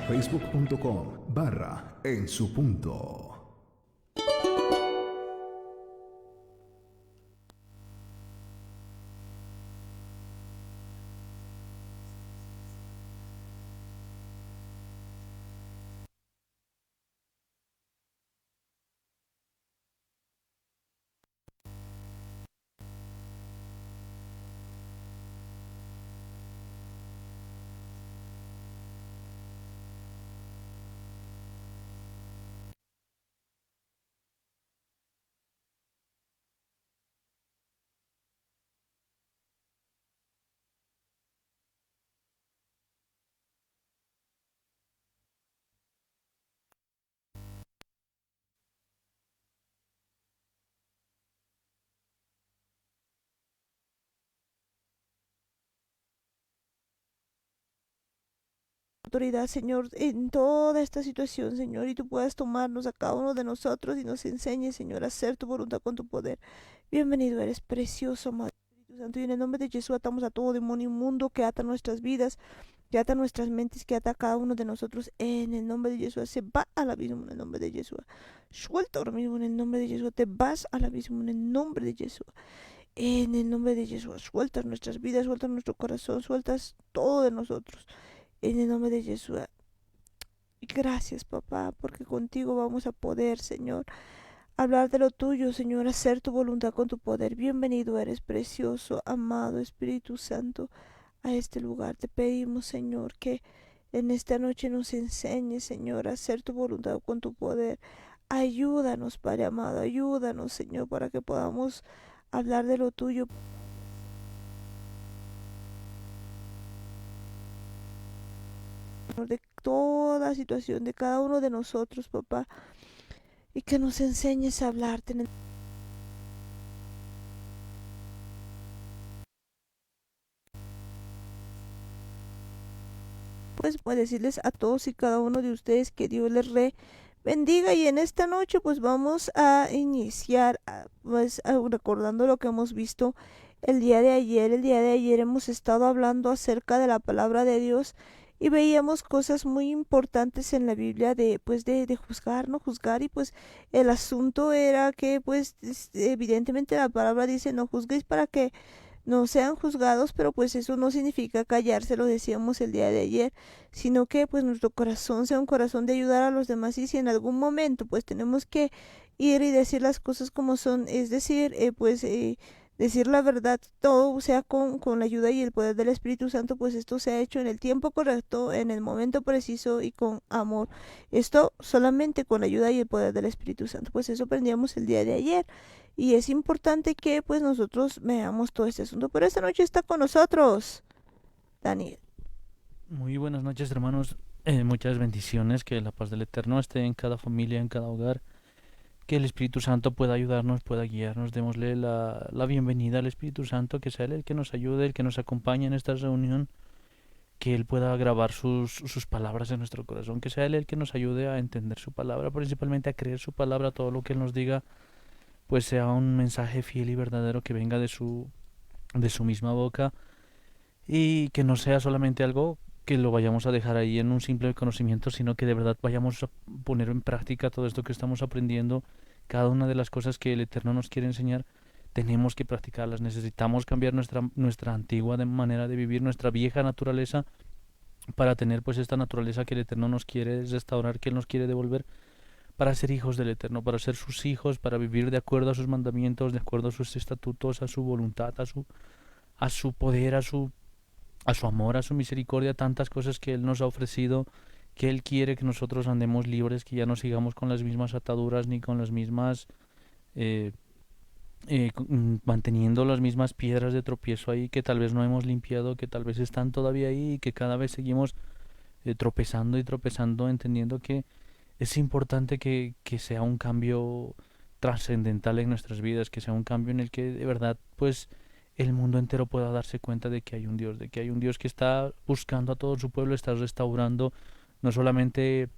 Facebook.com/En Su Punto. Autoridad, Señor, en toda esta situación, Señor, y tú puedas tomarnos a cada uno de nosotros y nos enseñes, Señor, a hacer tu voluntad con tu poder. Bienvenido, eres precioso, amado Espíritu Santo, y en el nombre de Jesús atamos a todo demonio inmundo que ata nuestras vidas, que ata nuestras mentes, que ata a cada uno de nosotros. En el nombre de Jesús se va al abismo, en el nombre de Jesús. Suelta ahora mismo en el nombre de Jesús, te vas al abismo en el nombre de Jesús. En el nombre de Jesús, sueltas nuestras vidas, sueltas nuestro corazón, sueltas todo de nosotros. En el nombre de Jesús. Gracias, papá, porque contigo vamos a poder, Señor, hablar de lo tuyo, Señor, hacer tu voluntad con tu poder. Bienvenido eres, precioso, amado Espíritu Santo, a este lugar. Te pedimos, Señor, que en esta noche nos enseñes, Señor, a hacer tu voluntad con tu poder. Ayúdanos, Padre amado, ayúdanos, Señor, para que podamos hablar de lo tuyo. De toda situación, de cada uno de nosotros, papá, y que nos enseñes a hablarte en el... Pues puedo decirles a todos y cada uno de ustedes que Dios les bendiga, y en esta noche pues vamos a iniciar recordando lo que hemos visto el día de ayer. El día de ayer hemos estado hablando acerca de la palabra de Dios y veíamos cosas muy importantes en la Biblia de juzgar, no juzgar, y pues el asunto era que pues evidentemente la palabra dice no juzguéis para que no sean juzgados, pero pues eso no significa callarse, lo decíamos el día de ayer, sino que pues nuestro corazón sea un corazón de ayudar a los demás, y si en algún momento pues tenemos que ir y decir las cosas como son, es decir, decir la verdad, todo sea con la ayuda y el poder del Espíritu Santo, pues esto se ha hecho en el tiempo correcto, en el momento preciso y con amor. Esto solamente con la ayuda y el poder del Espíritu Santo, pues eso aprendíamos el día de ayer. Y es importante que pues nosotros veamos todo este asunto. Pero esta noche está con nosotros Daniel. Muy buenas noches, hermanos. Muchas bendiciones. Que la paz del Eterno esté en cada familia, en cada hogar. Que el Espíritu Santo pueda ayudarnos, pueda guiarnos. Démosle la bienvenida al Espíritu Santo, que sea Él el que nos ayude, el que nos acompañe en esta reunión. Que Él pueda grabar sus palabras en nuestro corazón. Que sea Él el que nos ayude a entender su palabra, principalmente a creer su palabra, todo lo que Él nos diga, pues sea un mensaje fiel y verdadero que venga de su misma boca, y que no sea solamente algo que lo vayamos a dejar ahí en un simple conocimiento, sino que de verdad vayamos a poner en práctica todo esto que estamos aprendiendo. Cada una de las cosas que el Eterno nos quiere enseñar, tenemos que practicarlas. Necesitamos cambiar nuestra antigua manera de vivir, nuestra vieja naturaleza, para tener pues esta naturaleza que el Eterno nos quiere restaurar, que Él nos quiere devolver, para ser hijos del Eterno, para ser sus hijos, para vivir de acuerdo a sus mandamientos, de acuerdo a sus estatutos, a su voluntad, a su poder, a su amor, a su misericordia, tantas cosas que Él nos ha ofrecido, que Él quiere que nosotros andemos libres, que ya no sigamos con las mismas ataduras ni con las mismas, eh, manteniendo las mismas piedras de tropiezo ahí, que tal vez no hemos limpiado, que tal vez están todavía ahí, y que cada vez seguimos tropezando y tropezando, entendiendo que es importante que sea un cambio trascendental en nuestras vidas, que sea un cambio en el que de verdad pues el mundo entero pueda darse cuenta de que hay un Dios, de que hay un Dios que está buscando a todo su pueblo, está restaurando no solamente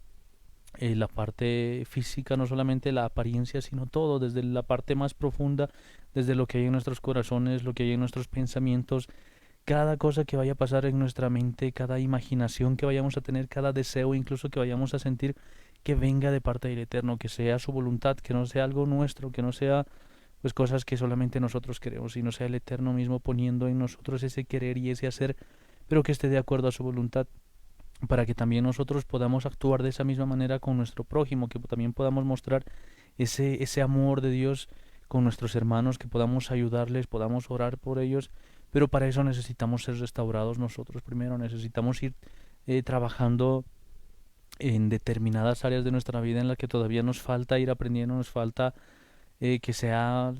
la parte física, no solamente la apariencia, sino todo, desde la parte más profunda, desde lo que hay en nuestros corazones, lo que hay en nuestros pensamientos, cada cosa que vaya a pasar en nuestra mente, cada imaginación que vayamos a tener, cada deseo incluso que vayamos a sentir, que venga de parte del Eterno, que sea su voluntad, que no sea algo nuestro, que no sea pues cosas que solamente nosotros queremos, sino sea el Eterno mismo poniendo en nosotros ese querer y ese hacer, pero que esté de acuerdo a su voluntad, para que también nosotros podamos actuar de esa misma manera con nuestro prójimo, que también podamos mostrar ese amor de Dios con nuestros hermanos, que podamos ayudarles, podamos orar por ellos, pero para eso necesitamos ser restaurados nosotros primero, necesitamos ir trabajando en determinadas áreas de nuestra vida en las que todavía nos falta ir aprendiendo, nos falta que sean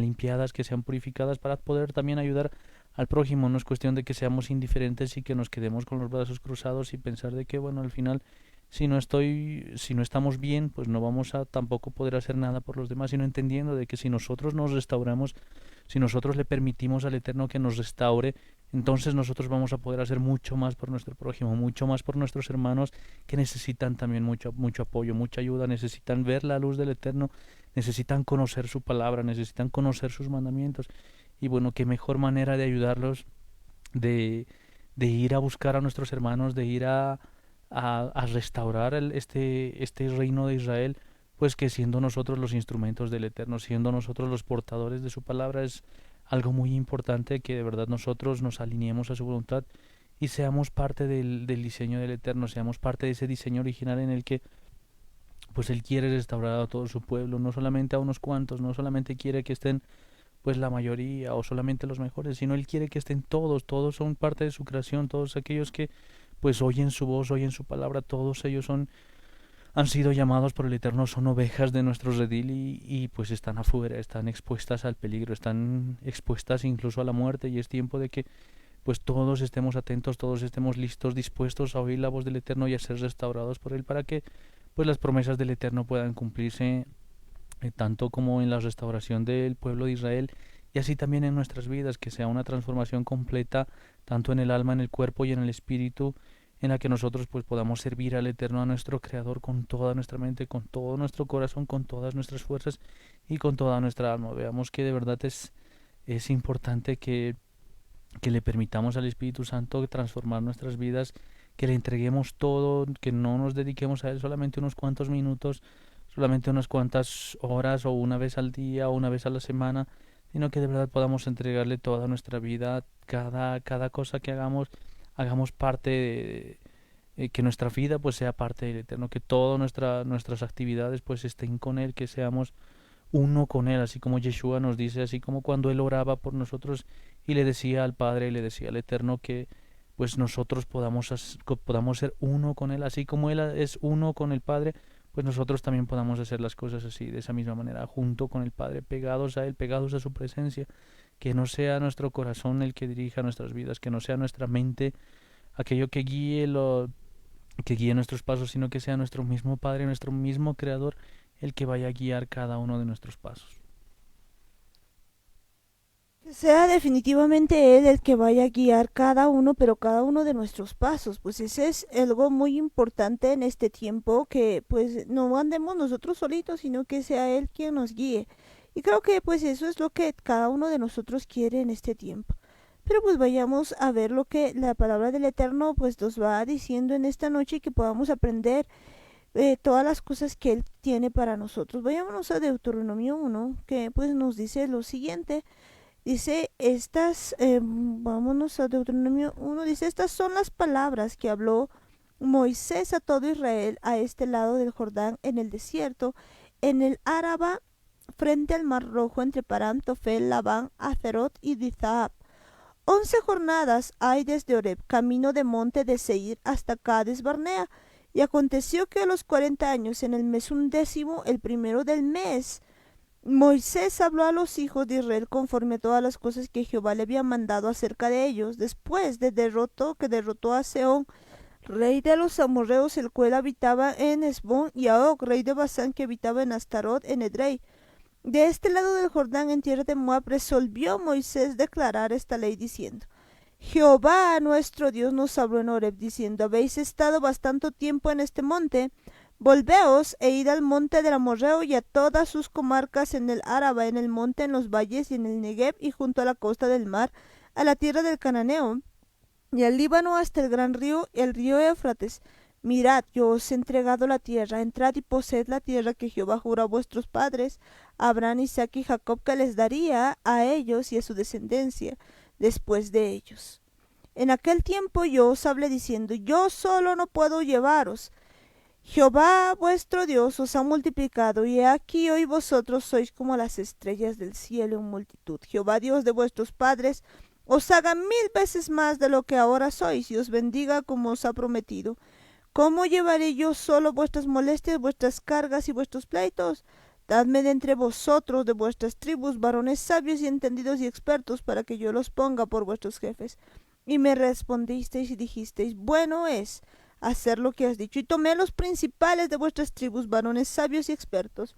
limpiadas, que sean purificadas para poder también ayudar al prójimo. No es cuestión de que seamos indiferentes y que nos quedemos con los brazos cruzados y pensar de que, bueno, al final, si no estamos bien, pues no vamos a tampoco poder hacer nada por los demás, sino entendiendo de que si nosotros nos restauramos, si nosotros le permitimos al Eterno que nos restaure, entonces nosotros vamos a poder hacer mucho más por nuestro prójimo, mucho más por nuestros hermanos que necesitan también mucho apoyo, mucha ayuda, necesitan ver la luz del Eterno, necesitan conocer su palabra, necesitan conocer sus mandamientos. Y bueno, qué mejor manera de ayudarlos, de, de ir a buscar a nuestros hermanos, de ir a restaurar este reino de Israel, pues que siendo nosotros los instrumentos del Eterno, siendo nosotros los portadores de su palabra, es algo muy importante que de verdad nosotros nos alineemos a su voluntad y seamos parte del diseño del Eterno, seamos parte de ese diseño original en el que pues Él quiere restaurar a todo su pueblo, no solamente a unos cuantos, no solamente quiere que estén pues la mayoría o solamente los mejores, sino Él quiere que estén todos, todos son parte de su creación, todos aquellos que pues oyen su voz, oyen su palabra, todos ellos han sido llamados por el Eterno, son ovejas de nuestro redil y pues están afuera, están expuestas al peligro, están expuestas incluso a la muerte y es tiempo de que pues todos estemos atentos, todos estemos listos, dispuestos a oír la voz del Eterno y a ser restaurados por Él para que pues las promesas del Eterno puedan cumplirse tanto como en la restauración del pueblo de Israel y así también en nuestras vidas, que sea una transformación completa tanto en el alma, en el cuerpo y en el espíritu, en la que nosotros pues podamos servir al Eterno, a nuestro Creador con toda nuestra mente, con todo nuestro corazón, con todas nuestras fuerzas y con toda nuestra alma. Veamos que de verdad es importante que le permitamos al Espíritu Santo transformar nuestras vidas, que le entreguemos todo, que no nos dediquemos a Él solamente unos cuantos minutos, solamente unas cuantas horas o una vez al día o una vez a la semana, sino que de verdad podamos entregarle toda nuestra vida, cada cosa que hagamos, hagamos parte que nuestra vida pues sea parte del Eterno, que todas nuestras actividades pues estén con Él, que seamos uno con Él, así como Yeshua nos dice, así como cuando Él oraba por nosotros y le decía al Padre y le decía al Eterno que pues nosotros podamos ser uno con Él, así como Él es uno con el Padre, pues nosotros también podamos hacer las cosas así, de esa misma manera, junto con el Padre, pegados a Él, pegados a su presencia, que no sea nuestro corazón el que dirija nuestras vidas, que no sea nuestra mente aquello que guíe nuestros pasos, sino que sea nuestro mismo Padre, nuestro mismo Creador, el que vaya a guiar cada uno de nuestros pasos. Que sea definitivamente Él el que vaya a guiar cada uno, pero cada uno de nuestros pasos. Pues ese es algo muy importante en este tiempo, que pues no andemos nosotros solitos, sino que sea Él quien nos guíe. Y creo que pues eso es lo que cada uno de nosotros quiere en este tiempo. Pero pues vayamos a ver lo que la palabra del Eterno pues nos va diciendo en esta noche y que podamos aprender todas las cosas que Él tiene para nosotros. Vayámonos a Deuteronomio 1, que pues nos dice lo siguiente. Dice, vámonos a Deuteronomio 1, dice, estas son las palabras que habló Moisés a todo Israel a este lado del Jordán en el desierto, en el Araba, frente al Mar Rojo, entre Parán, Tofel, Labán, Acerot y Dizahab. 11 jornadas hay desde Oreb, camino de monte de Seir, hasta Cades Barnea. Y aconteció que a los 40 años, en el mes 11, el primero del mes, Moisés habló a los hijos de Israel conforme a todas las cosas que Jehová le había mandado acerca de ellos, después de derrotó a Sehón, rey de los amorreos, el cual habitaba en Hesbón, y a Og, rey de Basán, que habitaba en Astarot, en Edrei. De este lado del Jordán, en tierra de Moab, resolvió Moisés declarar esta ley diciendo, Jehová nuestro Dios nos habló en Horeb diciendo, habéis estado bastante tiempo en este monte, Volveos e id al monte del Amorreo y a todas sus comarcas en el Áraba, en el monte, en los valles y en el Negev y junto a la costa del mar, a la tierra del Cananeo y al Líbano hasta el gran río, el río Éufrates. Mirad, yo os he entregado la tierra, entrad y poseed la tierra que Jehová juró a vuestros padres, a Abraham, Isaac y Jacob, que les daría a ellos y a su descendencia después de ellos. En aquel tiempo yo os hablé diciendo, yo solo no puedo llevaros. Jehová vuestro Dios os ha multiplicado, y he aquí hoy vosotros sois como las estrellas del cielo en multitud. Jehová Dios de vuestros padres os haga 1000 veces más de lo que ahora sois, y os bendiga como os ha prometido. ¿Cómo llevaré yo solo vuestras molestias, vuestras cargas y vuestros pleitos? Dadme de entre vosotros, de vuestras tribus, varones sabios y entendidos y expertos, para que yo los ponga por vuestros jefes. Y me respondisteis y dijisteis, bueno es hacer lo que has dicho. Y tomé los principales de vuestras tribus, varones sabios y expertos,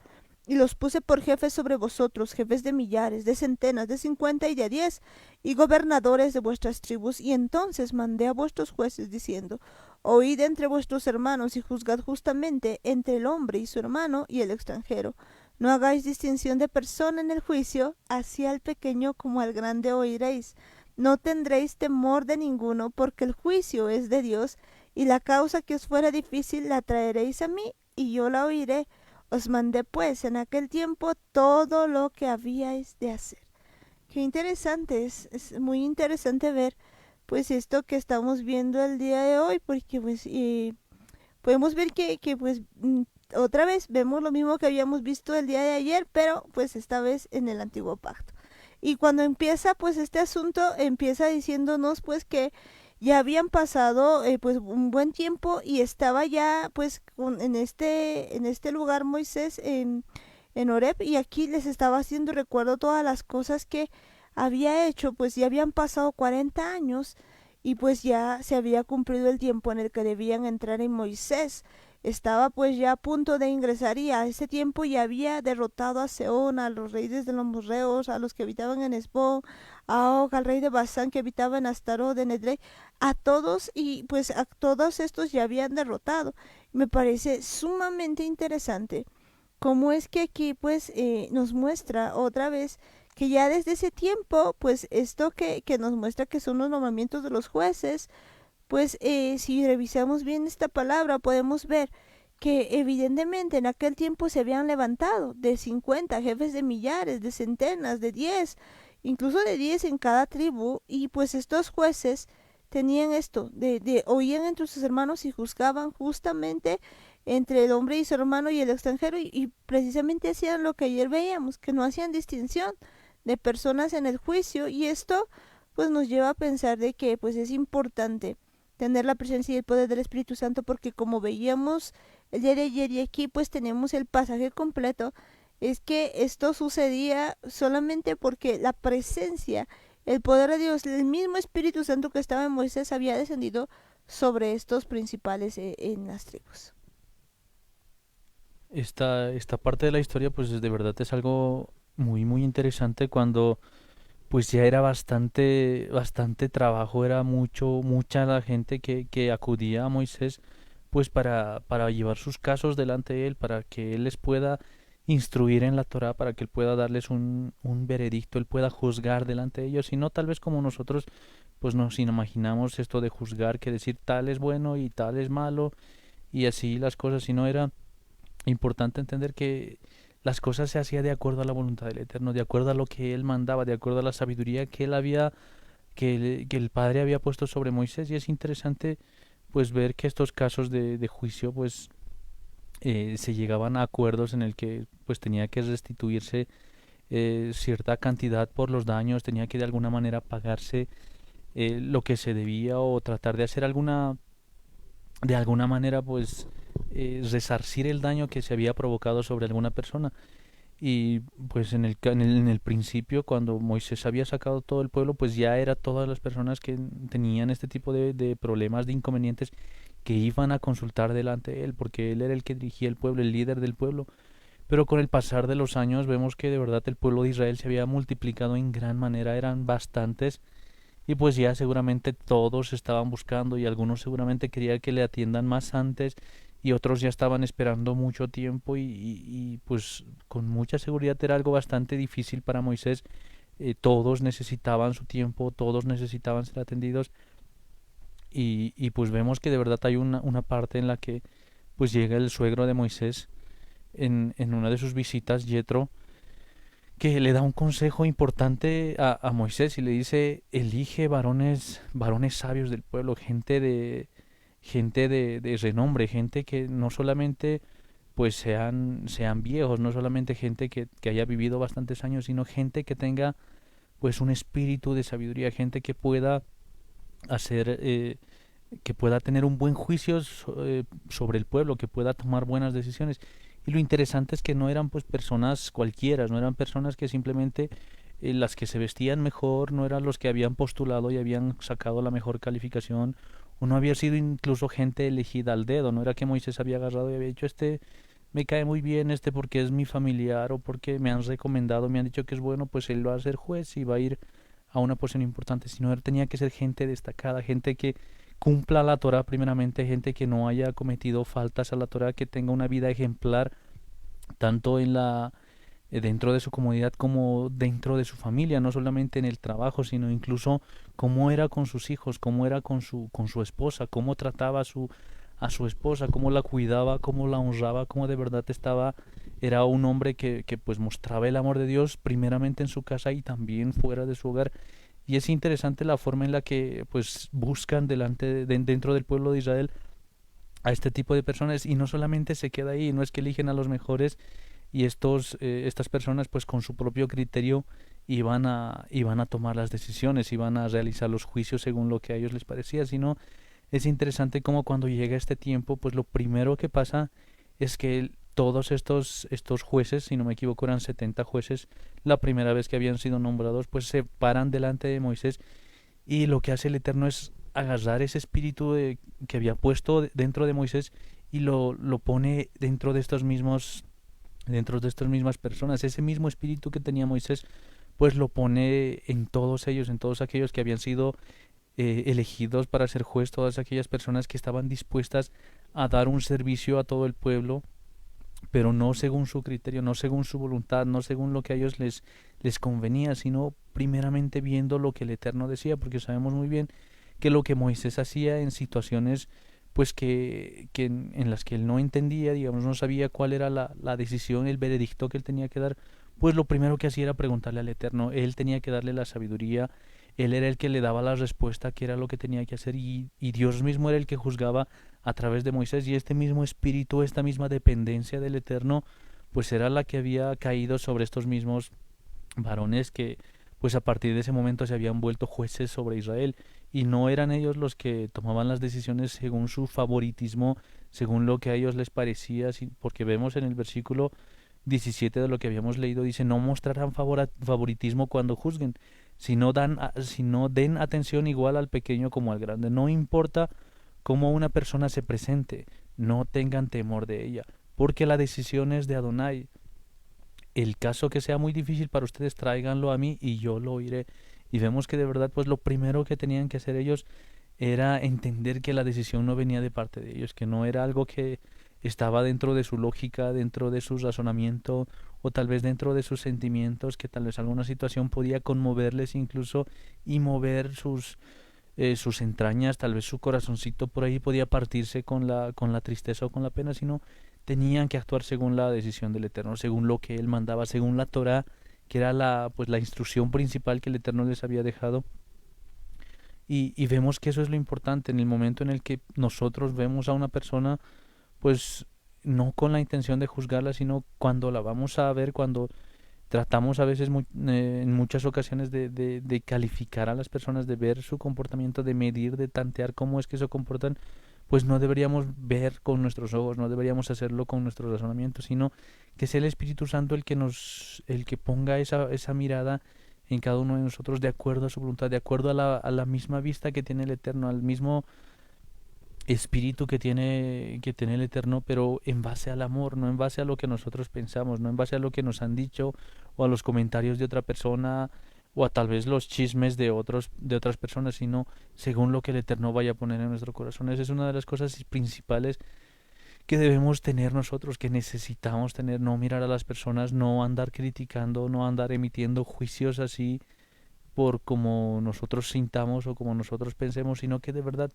y los puse por jefes sobre vosotros, jefes de millares, de centenas, de 50 y de 10, y gobernadores de vuestras tribus. Y entonces mandé a vuestros jueces, diciendo, oíd entre vuestros hermanos y juzgad justamente entre el hombre y su hermano y el extranjero. No hagáis distinción de persona en el juicio, así al pequeño como al grande oiréis. No tendréis temor de ninguno, porque el juicio es de Dios, y la causa que os fuera difícil la traeréis a mí, y yo la oiré. Os mandé pues en aquel tiempo todo lo que habíais de hacer. Qué interesante, es muy interesante ver pues esto que estamos viendo el día de hoy, porque pues podemos ver que pues otra vez vemos lo mismo que habíamos visto el día de ayer, pero pues esta vez en el antiguo pacto. Y cuando empieza pues este asunto, empieza diciéndonos pues que ya habían pasado pues un buen tiempo y estaba ya pues en este lugar Moisés en Horeb, y aquí les estaba haciendo recuerdo todas las cosas que había hecho. Pues ya habían pasado 40 años y pues ya se había cumplido el tiempo en el que debían entrar en Moisés. Estaba pues ya a punto de ingresar, y a ese tiempo ya había derrotado a Seón, a los reyes de los morreos, a los que habitaban en Esbón, a Og, al rey de Basán que habitaba en Astarot, en Edrei, a todos, y pues a todos estos ya habían derrotado. Me parece sumamente interesante cómo es que aquí pues nos muestra otra vez que ya desde ese tiempo, pues esto que nos muestra que son los nombramientos de los jueces, pues si revisamos bien esta palabra podemos ver que evidentemente en aquel tiempo se habían levantado de 50 jefes de millares, de centenas, de 10, incluso de 10 en cada tribu, y pues estos jueces tenían esto, de oían entre sus hermanos y juzgaban justamente entre el hombre y su hermano y el extranjero, y precisamente hacían lo que ayer veíamos, que no hacían distinción de personas en el juicio. Y esto pues nos lleva a pensar de que pues es importante tener la presencia y el poder del Espíritu Santo, porque como veíamos el día de ayer y aquí pues tenemos el pasaje completo, es que esto sucedía solamente porque la presencia, el poder de Dios, el mismo Espíritu Santo que estaba en Moisés había descendido sobre estos principales en las tribus. Esta parte de la historia, pues de verdad es algo muy, muy interesante cuando pues ya era bastante trabajo, era mucha la gente que acudía a Moisés pues para llevar sus casos delante de él, para que él les pueda instruir en la Torá, para que él pueda darles un veredicto, él pueda juzgar delante de ellos, y no tal vez como nosotros pues nos imaginamos esto de juzgar, que decir tal es bueno y tal es malo, y así las cosas, sino era importante entender que las cosas se hacían de acuerdo a la voluntad del Eterno, de acuerdo a lo que él mandaba, de acuerdo a la sabiduría que él había, que el Padre había puesto sobre Moisés. Y es interesante pues ver que estos casos de juicio pues se llegaban a acuerdos en el que pues tenía que restituirse cierta cantidad por los daños, tenía que de alguna manera pagarse lo que se debía, o tratar de hacer de alguna manera pues resarcir el daño que se había provocado sobre alguna persona. Y pues en el principio, cuando Moisés había sacado todo el pueblo, pues ya era todas las personas que tenían este tipo de problemas, de inconvenientes, que iban a consultar delante de él, porque él era el que dirigía el pueblo, el líder del pueblo. Pero con el pasar de los años vemos que de verdad el pueblo de Israel se había multiplicado en gran manera, eran bastantes, y pues ya seguramente todos estaban buscando, y algunos seguramente querían que le atiendan más antes, y otros ya estaban esperando mucho tiempo pues con mucha seguridad era algo bastante difícil para Moisés. Todos necesitaban su tiempo, todos necesitaban ser atendidos pues vemos que de verdad hay una parte en la que pues llega el suegro de Moisés en una de sus visitas, Yetro, que le da un consejo importante a Moisés y le dice, elige varones sabios del pueblo, gente de renombre, gente que no solamente pues sean viejos, no solamente gente que haya vivido bastantes años, sino gente que tenga pues un espíritu de sabiduría, gente que pueda hacer, que pueda tener un buen juicio sobre el pueblo, que pueda tomar buenas decisiones. Y lo interesante es que no eran pues personas cualquiera, no eran personas que simplemente las que se vestían mejor, no eran los que habían postulado y habían sacado la mejor calificación, o no había sido incluso gente elegida al dedo, no era que Moisés había agarrado y había dicho me cae muy bien porque es mi familiar o porque me han recomendado, me han dicho que es bueno, pues él va a ser juez y va a ir a una posición importante, sino él tenía que ser gente destacada, gente que cumpla la Torah primeramente, gente que no haya cometido faltas a la Torah, que tenga una vida ejemplar tanto dentro de su comunidad como dentro de su familia, no solamente en el trabajo, sino incluso cómo era con sus hijos, cómo era con su esposa, cómo trataba a su esposa, cómo la cuidaba, cómo la honraba, cómo de verdad era un hombre que pues mostraba el amor de Dios primeramente en su casa y también fuera de su hogar. Y es interesante la forma en la que pues buscan dentro del pueblo de Israel a este tipo de personas y no solamente se queda ahí, no es que eligen a los mejores y estas personas pues con su propio criterio iban a tomar las decisiones, iban a realizar los juicios según lo que a ellos les parecía, sino es interesante como cuando llega este tiempo, pues lo primero que pasa es que todos estos jueces, si no me equivoco eran 70 jueces, la primera vez que habían sido nombrados, pues se paran delante de Moisés y lo que hace el Eterno es agarrar ese espíritu que había puesto dentro de Moisés y lo pone dentro de estas mismas personas. Ese mismo espíritu que tenía Moisés, pues lo pone en todos ellos, en todos aquellos que habían sido elegidos para ser juez, todas aquellas personas que estaban dispuestas a dar un servicio a todo el pueblo, pero no según su criterio, no según su voluntad, no según lo que a ellos les convenía, sino primeramente viendo lo que el Eterno decía, porque sabemos muy bien que lo que Moisés hacía en situaciones pues en las que él no entendía, digamos, no sabía cuál era la decisión, el veredicto que él tenía que dar, pues lo primero que hacía era preguntarle al Eterno, él tenía que darle la sabiduría, él era el que le daba la respuesta, que era lo que tenía que hacer, y Dios mismo era el que juzgaba a través de Moisés, y este mismo espíritu, esta misma dependencia del Eterno, pues era la que había caído sobre estos mismos varones que pues a partir de ese momento se habían vuelto jueces sobre Israel y no eran ellos los que tomaban las decisiones según su favoritismo, según lo que a ellos les parecía, porque vemos en el versículo 17 de lo que habíamos leído, dice, no mostrarán favoritismo cuando juzguen, sino den atención igual al pequeño como al grande, no importa cómo una persona se presente, no tengan temor de ella, porque la decisión es de Adonai. El caso que sea muy difícil para ustedes, tráiganlo a mí y yo lo oiré. Y vemos que de verdad, pues lo primero que tenían que hacer ellos era entender que la decisión no venía de parte de ellos, que no era algo que estaba dentro de su lógica, dentro de su razonamiento o tal vez dentro de sus sentimientos, que tal vez alguna situación podía conmoverles incluso y mover sus entrañas, tal vez su corazoncito por ahí podía partirse con la tristeza o con la pena, sino tenían que actuar según la decisión del Eterno, según lo que él mandaba, según la Torá, que era la instrucción principal que el Eterno les había dejado. Y vemos que eso es lo importante en el momento en el que nosotros vemos a una persona, pues no con la intención de juzgarla, sino cuando la vamos a ver, cuando tratamos a veces en muchas ocasiones de calificar a las personas, de ver su comportamiento, de medir, de tantear cómo es que se comportan, pues no deberíamos ver con nuestros ojos, no deberíamos hacerlo con nuestro razonamiento, sino que sea el Espíritu Santo el que ponga esa mirada en cada uno de nosotros de acuerdo a su voluntad, de acuerdo a la misma vista que tiene el Eterno, al mismo espíritu que tiene el Eterno, pero en base al amor, no en base a lo que nosotros pensamos, no en base a lo que nos han dicho o a los comentarios de otra persona o a tal vez los chismes de otras personas, sino según lo que el Eterno vaya a poner en nuestro corazón. Esa es una de las cosas principales que debemos tener nosotros, que necesitamos tener, no mirar a las personas, no andar criticando, no andar emitiendo juicios así por como nosotros sintamos o como nosotros pensemos, sino que de verdad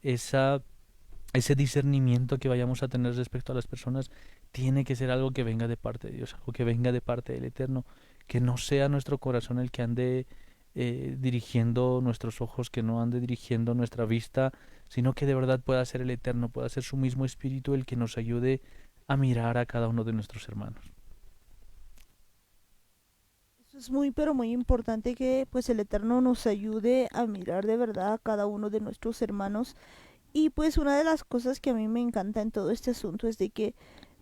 esa, ese discernimiento que vayamos a tener respecto a las personas tiene que ser algo que venga de parte de Dios, algo que venga de parte del Eterno, que no sea nuestro corazón el que ande dirigiendo nuestros ojos, que no ande dirigiendo nuestra vista, sino que de verdad pueda ser el Eterno, pueda ser su mismo Espíritu el que nos ayude a mirar a cada uno de nuestros hermanos. Eso es muy, pero muy importante que pues el Eterno nos ayude a mirar de verdad a cada uno de nuestros hermanos. Y pues una de las cosas que a mí me encanta en todo este asunto es de que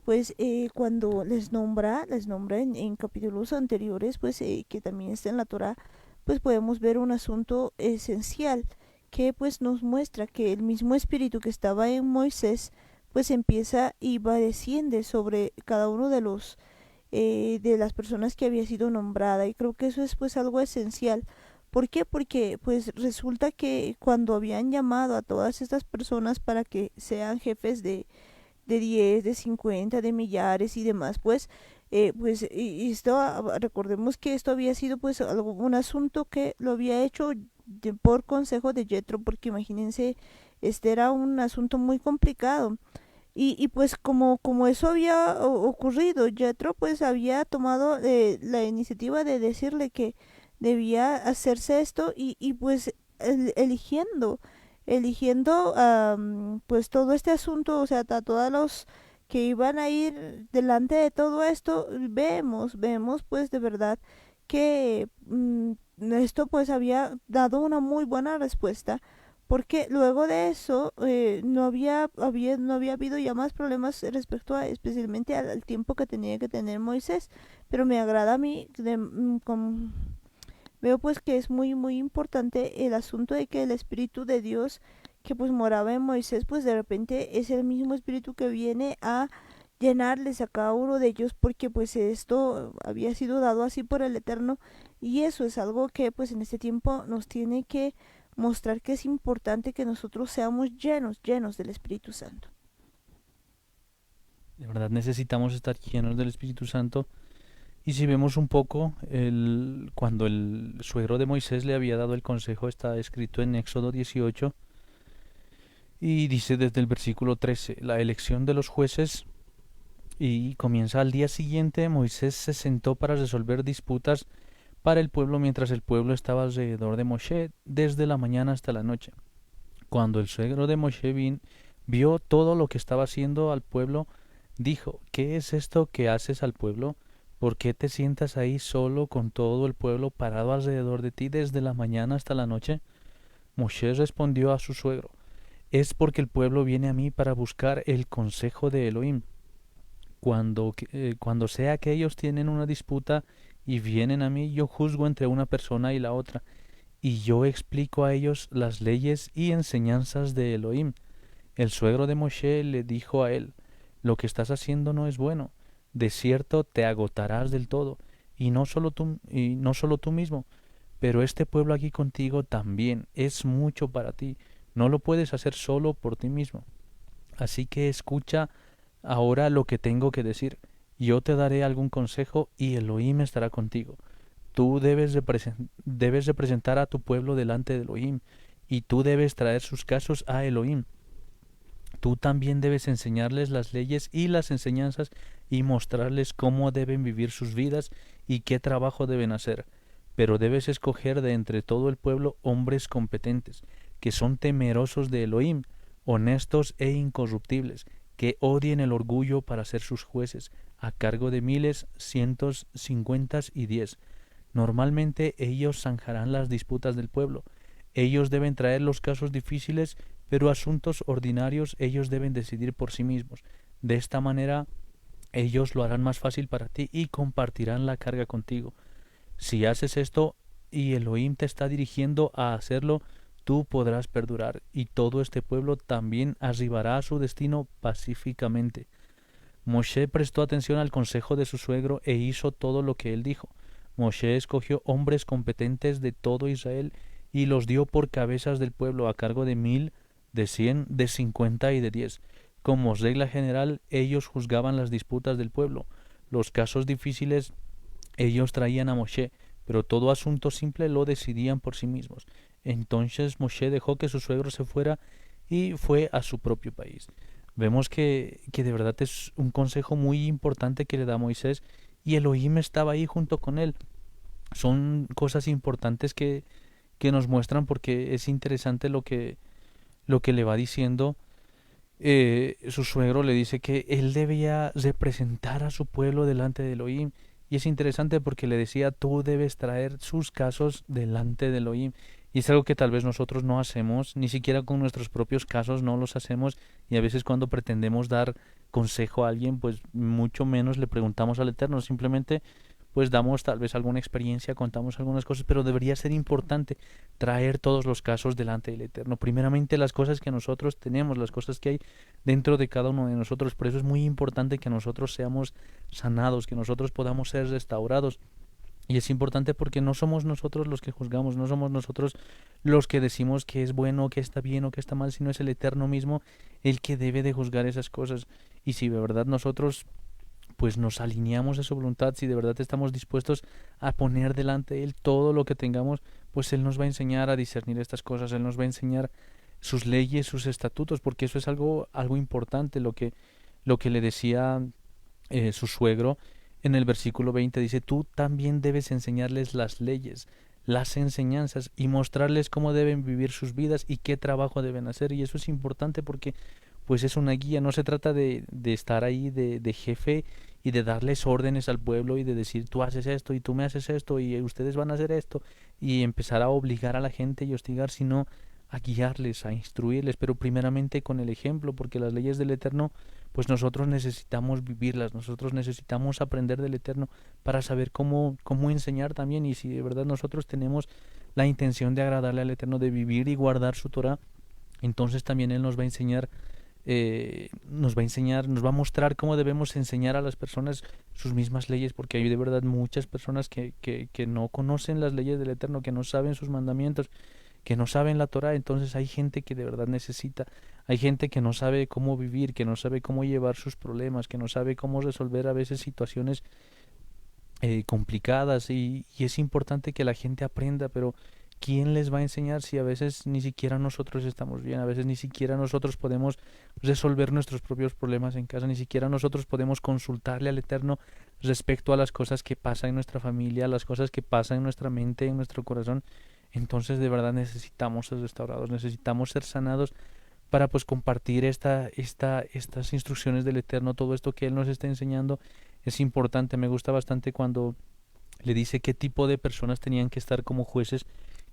pues cuando les nombra en capítulos anteriores, pues que también está en la Torá, pues podemos ver un asunto esencial que pues nos muestra que el mismo espíritu que estaba en Moisés pues empieza y va desciende sobre cada uno de las personas que había sido nombrada, y creo que eso es pues algo esencial. ¿Por qué? Porque pues resulta que cuando habían llamado a todas estas personas para que sean jefes de 10 de 50 de millares y demás, pues, y esto, recordemos que esto había sido pues un asunto que lo había hecho por consejo de Jethro, porque imagínense, este era un asunto muy complicado. Y pues como eso había ocurrido, Jethro pues había tomado la iniciativa de decirle que debía hacerse esto, y pues eligiendo pues todo este asunto, o sea, a todos los que iban a ir delante de todo esto, vemos pues de verdad que esto pues había dado una muy buena respuesta, porque luego de eso no había habido ya más problemas respecto a especialmente al tiempo que tenía que tener Moisés. Pero me agrada a mí veo pues que es muy muy importante el asunto de que el Espíritu de Dios que pues moraba en Moisés, pues de repente es el mismo Espíritu que viene a llenarles a cada uno de ellos, porque pues esto había sido dado así por el Eterno. Y eso es algo que pues en este tiempo nos tiene que mostrar que es importante que nosotros seamos llenos del Espíritu Santo. De verdad necesitamos estar llenos del Espíritu Santo. Y si vemos un poco, cuando el suegro de Moisés le había dado el consejo, está escrito en Éxodo 18, y dice desde el versículo 13, la elección de los jueces, y comienza al día siguiente, Moisés se sentó para resolver disputas para el pueblo mientras el pueblo estaba alrededor de Moshe desde la mañana hasta la noche. Cuando el suegro de Moshe vio todo lo que estaba haciendo al pueblo, dijo, ¿qué es esto que haces al pueblo? ¿Por qué te sientas ahí solo con todo el pueblo parado alrededor de ti desde la mañana hasta la noche? Moshe respondió a su suegro, es porque el pueblo viene a mí para buscar el consejo de Elohim. Cuando sea que ellos tienen una disputa y vienen a mí, yo juzgo entre una persona y la otra, y yo explico a ellos las leyes y enseñanzas de Elohim. El suegro de Moshe le dijo a él, lo que estás haciendo no es bueno, de cierto te agotarás del todo, y no solo tú mismo, pero este pueblo aquí contigo también es mucho para ti, no lo puedes hacer solo por ti mismo. Así que escucha ahora lo que tengo que decir. Yo te daré algún consejo y Elohim estará contigo. Tú debes representar a tu pueblo delante de Elohim, y tú debes traer sus casos a Elohim. Tú también debes enseñarles las leyes y las enseñanzas y mostrarles cómo deben vivir sus vidas y qué trabajo deben hacer. Pero debes escoger de entre todo el pueblo hombres competentes, que son temerosos de Elohim, honestos e incorruptibles, que odien el orgullo para ser sus jueces, a cargo de miles, cientos, 50 y 10. Normalmente ellos zanjarán las disputas del pueblo. Ellos deben traer los casos difíciles, pero asuntos ordinarios ellos deben decidir por sí mismos. De esta manera ellos lo harán más fácil para ti y compartirán la carga contigo. Si haces esto y Elohim te está dirigiendo a hacerlo, tú podrás perdurar, y todo este pueblo también arribará a su destino pacíficamente. Moshe prestó atención al consejo de su suegro e hizo todo lo que él dijo. Moshe escogió hombres competentes de todo Israel y los dio por cabezas del pueblo a cargo de 1000, de 100, de 50 y de 10. Como regla general, ellos juzgaban las disputas del pueblo. Los casos difíciles ellos traían a Moshe, pero todo asunto simple lo decidían por sí mismos. Entonces Moshe dejó que su suegro se fuera y fue a su propio país. Vemos que de verdad es un consejo muy importante que le da Moisés, y Elohim estaba ahí junto con él. Son cosas importantes que nos muestran, porque es interesante lo que le va diciendo. Su suegro le dice que él debía representar a su pueblo delante de Elohim. Y es interesante porque le decía, tú debes traer sus casos delante de Elohim. Y es algo que tal vez nosotros no hacemos, ni siquiera con nuestros propios casos no los hacemos. Y a veces cuando pretendemos dar consejo a alguien, pues mucho menos le preguntamos al Eterno. Simplemente pues damos tal vez alguna experiencia, contamos algunas cosas, pero debería ser importante traer todos los casos delante del Eterno. Primeramente las cosas que nosotros tenemos, las cosas que hay dentro de cada uno de nosotros. Por eso es muy importante que nosotros seamos sanados, que nosotros podamos ser restaurados. Y es importante porque no somos nosotros los que juzgamos, no somos nosotros los que decimos que es bueno, que está bien o que está mal, sino es el Eterno mismo el que debe de juzgar esas cosas. Y si de verdad nosotros pues nos alineamos a su voluntad, si de verdad estamos dispuestos a poner delante de Él todo lo que tengamos, pues Él nos va a enseñar a discernir estas cosas, Él nos va a enseñar sus leyes, sus estatutos, porque eso es algo importante, lo que le decía su suegro en el versículo 20, dice, tú también debes enseñarles las leyes, las enseñanzas, y mostrarles cómo deben vivir sus vidas y qué trabajo deben hacer. Y eso es importante porque pues es una guía. No se trata de estar ahí de jefe y de darles órdenes al pueblo y de decir tú haces esto y tú me haces esto y ustedes van a hacer esto, y empezar a obligar a la gente y hostigar, sino a guiarles, a instruirles, pero primeramente con el ejemplo, porque las leyes del Eterno pues nosotros necesitamos vivirlas, nosotros necesitamos aprender del Eterno para saber cómo enseñar también. Y si de verdad nosotros tenemos la intención de agradarle al Eterno, de vivir y guardar su Torah, entonces también Él nos va a enseñar, nos va a mostrar cómo debemos enseñar a las personas sus mismas leyes, porque hay de verdad muchas personas que no conocen las leyes del Eterno, que no saben sus mandamientos, que no saben la Torah. Entonces hay gente que de verdad necesita, hay gente que no sabe cómo vivir, que no sabe cómo llevar sus problemas, que no sabe cómo resolver a veces situaciones complicadas, y es importante que la gente aprenda, pero ¿quién les va a enseñar si a veces ni siquiera nosotros estamos bien? A veces ni siquiera nosotros podemos resolver nuestros propios problemas en casa, ni siquiera nosotros podemos consultarle al Eterno respecto a las cosas que pasan en nuestra familia, las cosas que pasan en nuestra mente, en nuestro corazón. Entonces de verdad necesitamos ser restaurados, necesitamos ser sanados para pues compartir estas instrucciones del Eterno, todo esto que Él nos está enseñando. Es importante. Me gusta bastante cuando le dice qué tipo de personas tenían que estar como jueces,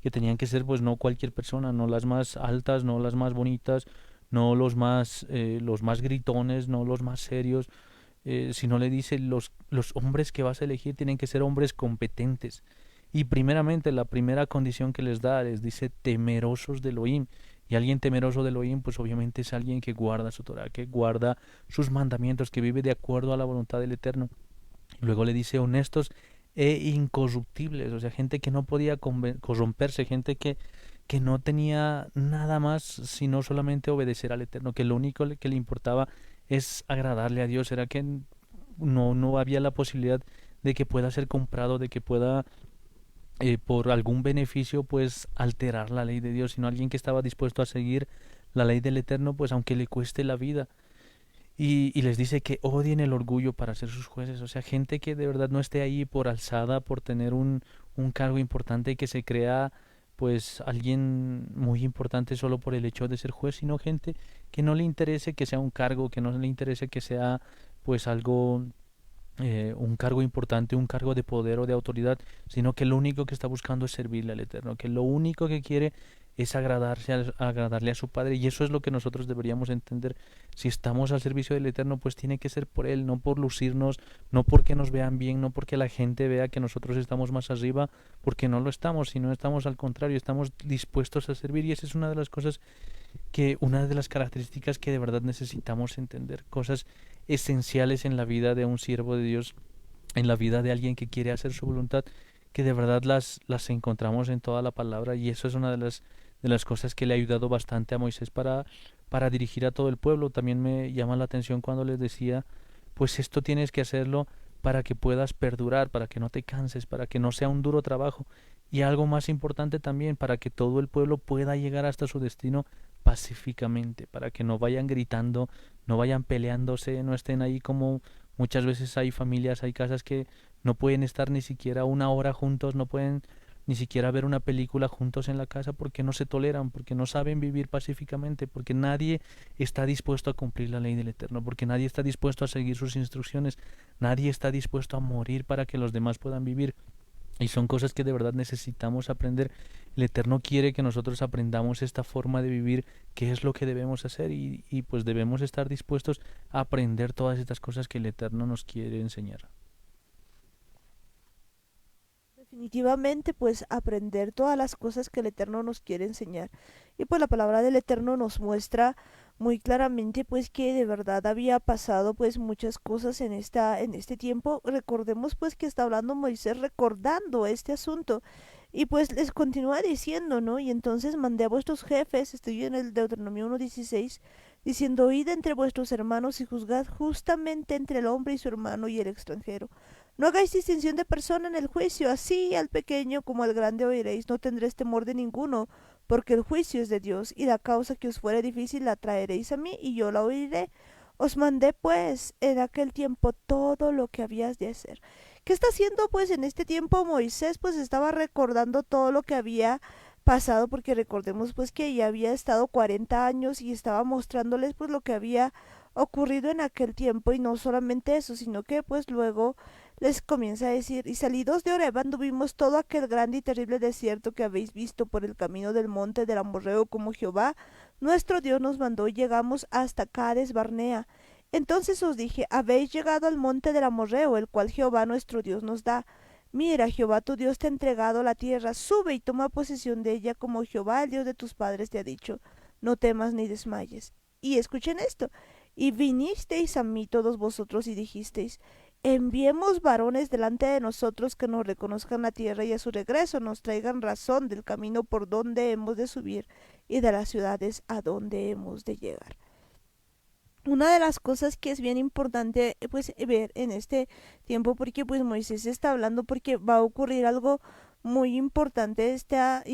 que tenían que ser pues no cualquier persona, no las más altas, no las más bonitas, no los más gritones, no los más serios, sino le dice los hombres que vas a elegir tienen que ser hombres competentes. Y primeramente, la primera condición que les da, les dice temerosos de Elohim. Y alguien temeroso de Elohim, pues obviamente es alguien que guarda su Torah, que guarda sus mandamientos, que vive de acuerdo a la voluntad del Eterno. Luego le dice honestos e incorruptibles, o sea, gente que no podía corromperse, gente que no tenía nada más sino solamente obedecer al Eterno, que lo único que le importaba es agradarle a Dios. Era que no había la posibilidad de que pueda ser comprado, de que pueda por algún beneficio pues alterar la ley de Dios, sino alguien que estaba dispuesto a seguir la ley del Eterno, pues aunque le cueste la vida. Y les dice que odien el orgullo para ser sus jueces, o sea, gente que de verdad no esté ahí por alzada, por tener un cargo importante, que se crea pues alguien muy importante solo por el hecho de ser juez, sino gente que no le interese que sea un cargo, que no le interese que sea pues algo, un cargo importante, un cargo de poder o de autoridad, sino que lo único que está buscando es servirle al Eterno, que lo único que quiere es agradarle a su Padre. Y eso es lo que nosotros deberíamos entender. Si estamos al servicio del Eterno, pues tiene que ser por Él, no por lucirnos, no porque nos vean bien, no porque la gente vea que nosotros estamos más arriba, porque no lo estamos, sino estamos al contrario, estamos dispuestos a servir. Y esa es una de las cosas una de las características que de verdad necesitamos entender, cosas esenciales en la vida de un siervo de Dios, en la vida de alguien que quiere hacer su voluntad, que de verdad las encontramos en toda la palabra. Y eso es una de las cosas que le ha ayudado bastante a Moisés para dirigir a todo el pueblo. También me llama la atención cuando les decía, pues esto tienes que hacerlo para que puedas perdurar, para que no te canses, para que no sea un duro trabajo. Y algo más importante también, para que todo el pueblo pueda llegar hasta su destino pacíficamente, para que no vayan gritando, no vayan peleándose, no estén ahí como muchas veces hay familias, hay casas que no pueden estar ni siquiera una hora juntos, no pueden ni siquiera ver una película juntos en la casa porque no se toleran, porque no saben vivir pacíficamente, porque nadie está dispuesto a cumplir la ley del Eterno, porque nadie está dispuesto a seguir sus instrucciones, nadie está dispuesto a morir para que los demás puedan vivir. Y son cosas que de verdad necesitamos aprender. El Eterno quiere que nosotros aprendamos esta forma de vivir, qué es lo que debemos hacer y pues debemos estar dispuestos a aprender todas estas cosas que el Eterno nos quiere enseñar. Definitivamente, pues aprender todas las cosas que el Eterno nos quiere enseñar. Y pues la palabra del Eterno nos muestra muy claramente pues que de verdad había pasado pues muchas cosas en este tiempo. Recordemos pues que está hablando Moisés recordando este asunto y pues les continúa diciendo, ¿no? Y entonces mandé a vuestros jefes, estoy en el Deuteronomio 1:16, diciendo: oíd entre vuestros hermanos y juzgad justamente entre el hombre y su hermano y el extranjero. No hagáis distinción de persona en el juicio, así al pequeño como al grande oiréis, no tendréis temor de ninguno, porque el juicio es de Dios, y la causa que os fuere difícil la traeréis a mí, y yo la oiré. Os mandé pues en aquel tiempo todo lo que habías de hacer. ¿Qué está haciendo pues en este tiempo Moisés? Pues estaba recordando todo lo que había pasado, porque recordemos pues que ya había estado 40 años y estaba mostrándoles pues lo que había ocurrido en aquel tiempo, y no solamente eso, sino que pues luego les comienza a decir: y salidos de Oreb anduvimos todo aquel grande y terrible desierto que habéis visto por el camino del monte del Amorreo, como Jehová nuestro Dios nos mandó, y llegamos hasta Cades Barnea. Entonces os dije: habéis llegado al monte del Amorreo, el cual Jehová nuestro Dios nos da. Mira, Jehová tu Dios te ha entregado la tierra, sube y toma posesión de ella, como Jehová el Dios de tus padres te ha dicho. No temas ni desmayes. Y escuchen esto: y vinisteis a mí todos vosotros y dijisteis: enviemos varones delante de nosotros que nos reconozcan la tierra, y a su regreso nos traigan razón del camino por donde hemos de subir y de las ciudades a donde hemos de llegar. Una de las cosas que es bien importante pues ver en este tiempo, porque pues Moisés está hablando porque va a ocurrir algo muy importante. Ya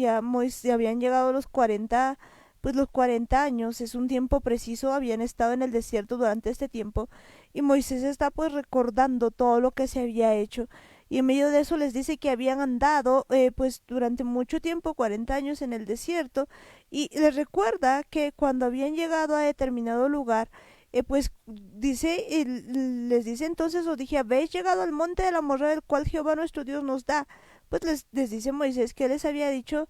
habían llegado los 40, pues los 40 años, es un tiempo preciso, habían estado en el desierto durante este tiempo, y Moisés está pues recordando todo lo que se había hecho, y en medio de eso les dice que habían andado pues durante mucho tiempo, 40 años en el desierto, y les recuerda que cuando habían llegado a determinado lugar, pues dice, les dice: entonces os dije: habéis llegado al monte de la morra, del cual Jehová nuestro Dios nos da. Pues les dice Moisés que les había dicho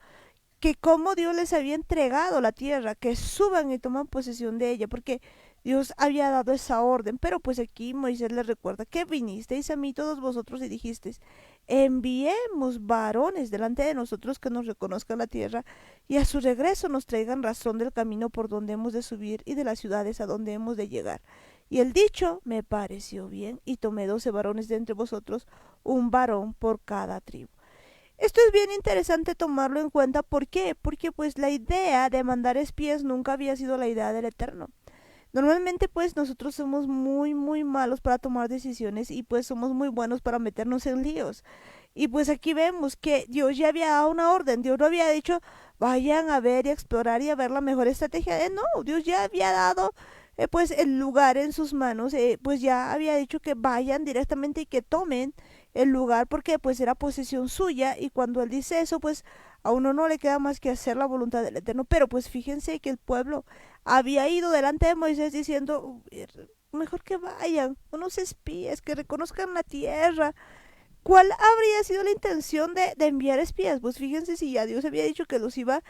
que como Dios les había entregado la tierra, que suban y toman posesión de ella, porque Dios había dado esa orden. Pero pues aquí Moisés les recuerda que vinisteis a mí todos vosotros y dijisteis: enviemos varones delante de nosotros que nos reconozcan la tierra, y a su regreso nos traigan razón del camino por donde hemos de subir y de las ciudades a donde hemos de llegar. Y el dicho me pareció bien, y tomé 12 varones de entre vosotros, un varón por cada tribu. Esto es bien interesante tomarlo en cuenta. ¿Por qué? Porque pues la idea de mandar espías nunca había sido la idea del Eterno. Normalmente pues nosotros somos muy muy malos para tomar decisiones, y pues somos muy buenos para meternos en líos. Y pues aquí vemos que Dios ya había dado una orden. Dios no había dicho: vayan a ver y a explorar y a ver la mejor estrategia. No, Dios ya había dado pues el lugar en sus manos. Pues ya había dicho que vayan directamente y que tomen el lugar, porque pues era posesión suya, y cuando él dice eso pues a uno no le queda más que hacer la voluntad del Eterno. Pero pues fíjense que el pueblo había ido delante de Moisés diciendo: mejor que vayan unos espías, que reconozcan la tierra. ¿Cuál habría sido la intención de enviar espías? Pues fíjense, si ya Dios había dicho que les iba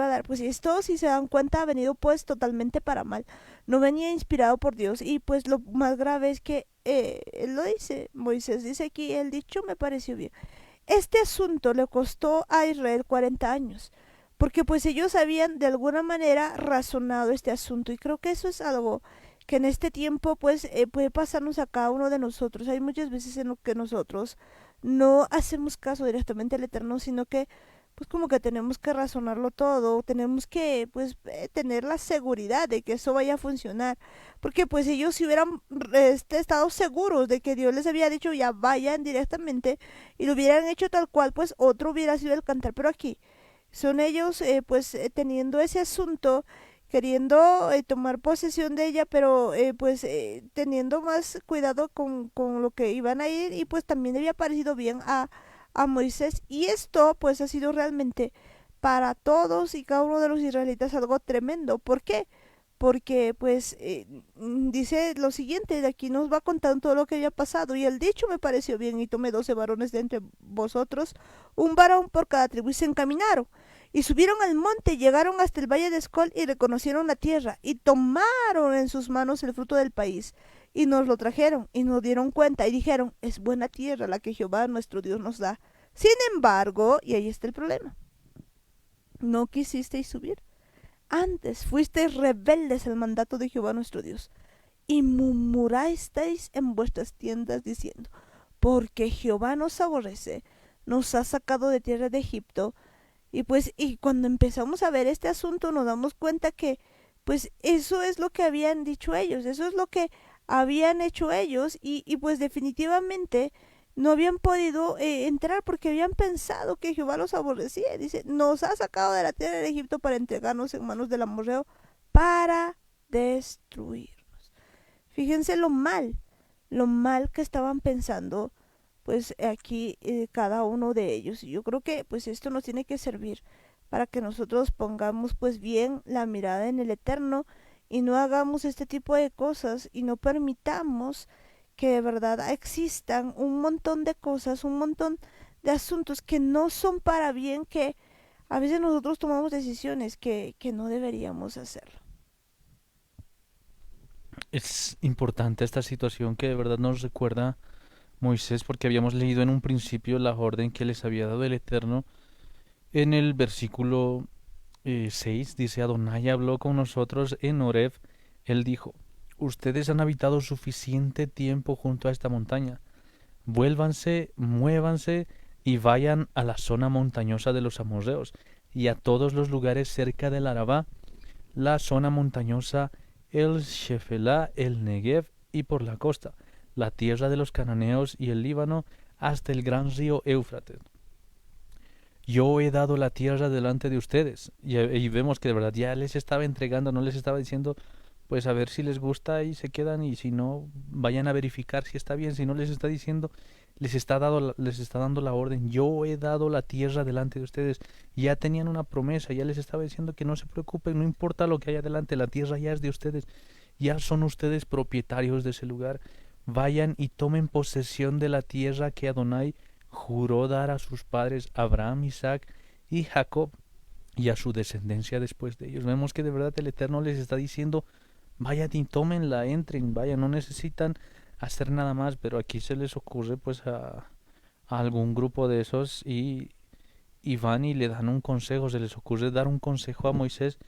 a dar, pues esto, si se dan cuenta, ha venido pues totalmente para mal. No venía inspirado por Dios. Y pues lo más grave es que él lo dice, Moisés dice aquí: el dicho me pareció bien. Este asunto le costó a Israel 40 años, porque pues ellos habían de alguna manera razonado este asunto, y creo que eso es algo que en este tiempo pues puede pasarnos a cada uno de nosotros. Hay muchas veces en lo que nosotros no hacemos caso directamente al Eterno, sino que pues como que tenemos que razonarlo todo, tenemos que pues tener la seguridad de que eso vaya a funcionar, porque pues ellos si hubieran estado seguros de que Dios les había dicho ya vayan directamente y lo hubieran hecho tal cual, pues otro hubiera sido el cantar, pero aquí son ellos teniendo ese asunto, queriendo tomar posesión de ella, pero teniendo más cuidado con lo que iban a ir y pues también le había parecido bien a Moisés. Y esto pues ha sido realmente para todos y cada uno de los israelitas algo tremendo. ¿Por qué? Porque dice lo siguiente, de aquí nos va contando todo lo que había pasado. Y el dicho me pareció bien y tomé 12 varones de entre vosotros, un varón por cada tribu, y se encaminaron. Y subieron al monte, llegaron hasta el valle de Escol y reconocieron la tierra, y tomaron en sus manos el fruto del país, y nos lo trajeron, y nos dieron cuenta, y dijeron, es buena tierra la que Jehová nuestro Dios nos da. Sin embargo, y ahí está el problema, no quisisteis subir. Antes fuisteis rebeldes al mandato de Jehová nuestro Dios, y murmurasteis en vuestras tiendas diciendo, porque Jehová nos aborrece, nos ha sacado de tierra de Egipto. Y cuando empezamos a ver este asunto nos damos cuenta que pues eso es lo que habían dicho ellos, eso es lo que habían hecho ellos y pues definitivamente no habían podido entrar porque habían pensado que Jehová los aborrecía. Dice, nos ha sacado de la tierra de Egipto para entregarnos en manos del amorreo para destruirnos. Fíjense lo mal que estaban pensando pues aquí cada uno de ellos. Y yo creo que pues esto nos tiene que servir para que nosotros pongamos pues bien la mirada en el eterno y no hagamos este tipo de cosas y no permitamos que de verdad existan un montón de cosas, un montón de asuntos que no son para bien, que a veces nosotros tomamos decisiones que no deberíamos hacerlo. Es importante esta situación que de verdad nos recuerda Moisés, porque habíamos leído en un principio la orden que les había dado el Eterno. En el versículo 6 dice, Adonai habló con nosotros en Horeb. Él dijo, ustedes han habitado suficiente tiempo junto a esta montaña. Vuélvanse, muévanse y vayan a la zona montañosa de los amorreos y a todos los lugares cerca del Arabá, la zona montañosa, el Shefelá, el Negev y por la costa, la tierra de los cananeos y el Líbano, hasta el gran río Éufrates. Yo he dado la tierra delante de ustedes. Y vemos que de verdad ya les estaba entregando, no les estaba diciendo, pues a ver si les gusta y se quedan, y si no, vayan a verificar si está bien. Si no, les está diciendo, les está dando la orden. Yo he dado la tierra delante de ustedes. Ya tenían una promesa, ya les estaba diciendo que no se preocupen, no importa lo que haya delante, la tierra ya es de ustedes. Ya son ustedes propietarios de ese lugar. Vayan y tomen posesión de la tierra que Adonai juró dar a sus padres Abraham, Isaac y Jacob, y a su descendencia después de ellos. Vemos que de verdad el Eterno les está diciendo, vayan y tómenla, entren, vayan, no necesitan hacer nada más. Pero aquí se les ocurre pues a algún grupo de esos y van y le dan un consejo, se les ocurre dar un consejo a Moisés,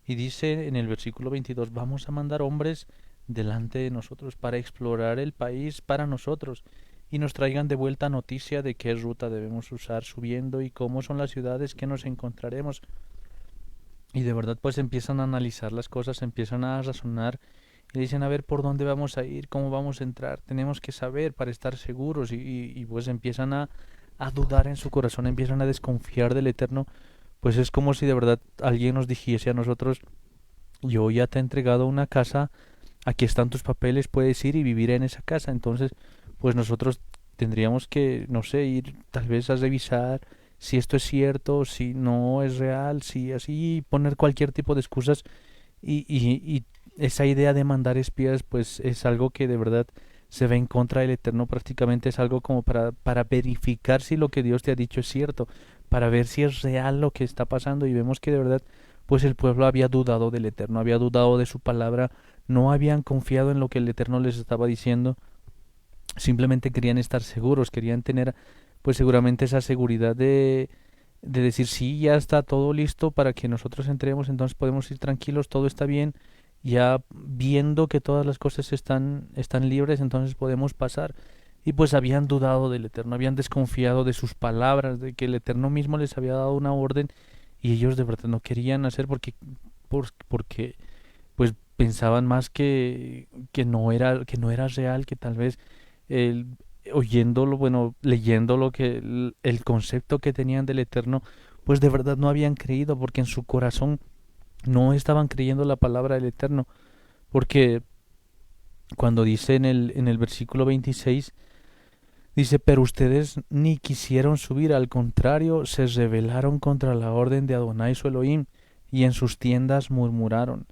y dice en el versículo 22, vamos a mandar hombres delante de nosotros para explorar el país para nosotros, y nos traigan de vuelta noticia de qué ruta debemos usar subiendo y cómo son las ciudades que nos encontraremos. Y de verdad pues empiezan a analizar las cosas, empiezan a razonar y dicen, a ver por dónde vamos a ir, cómo vamos a entrar, tenemos que saber para estar seguros, y pues empiezan a dudar en su corazón, empiezan a desconfiar del Eterno. Pues es como si de verdad alguien nos dijese a nosotros, yo ya te he entregado una casa, aquí están tus papeles, puedes ir y vivir en esa casa. Entonces pues nosotros tendríamos que, no sé, ir tal vez a revisar si esto es cierto, si no es real, si así, poner cualquier tipo de excusas, y esa idea de mandar espías pues es algo que de verdad se ve en contra del Eterno. Prácticamente es algo como para verificar si lo que Dios te ha dicho es cierto, para ver si es real lo que está pasando. Y vemos que de verdad pues el pueblo había dudado del Eterno, había dudado de su palabra, no habían confiado en lo que el Eterno les estaba diciendo. Simplemente querían estar seguros, querían tener pues seguramente esa seguridad de decir, sí, ya está todo listo para que nosotros entremos, entonces podemos ir tranquilos, todo está bien, ya viendo que todas las cosas están libres, entonces podemos pasar. y pues habían dudado del Eterno, habían desconfiado de sus palabras, de que el Eterno mismo les había dado una orden y ellos de verdad no querían hacer porque pues pensaban más que no era real, que tal vez el, oyéndolo, bueno, leyendo lo que el concepto que tenían del Eterno, pues de verdad no habían creído, porque en su corazón no estaban creyendo la palabra del Eterno, porque cuando dice en el versículo 26, dice, pero ustedes ni quisieron subir, al contrario, se rebelaron contra la orden de Adonai su Elohim, y en sus tiendas murmuraron.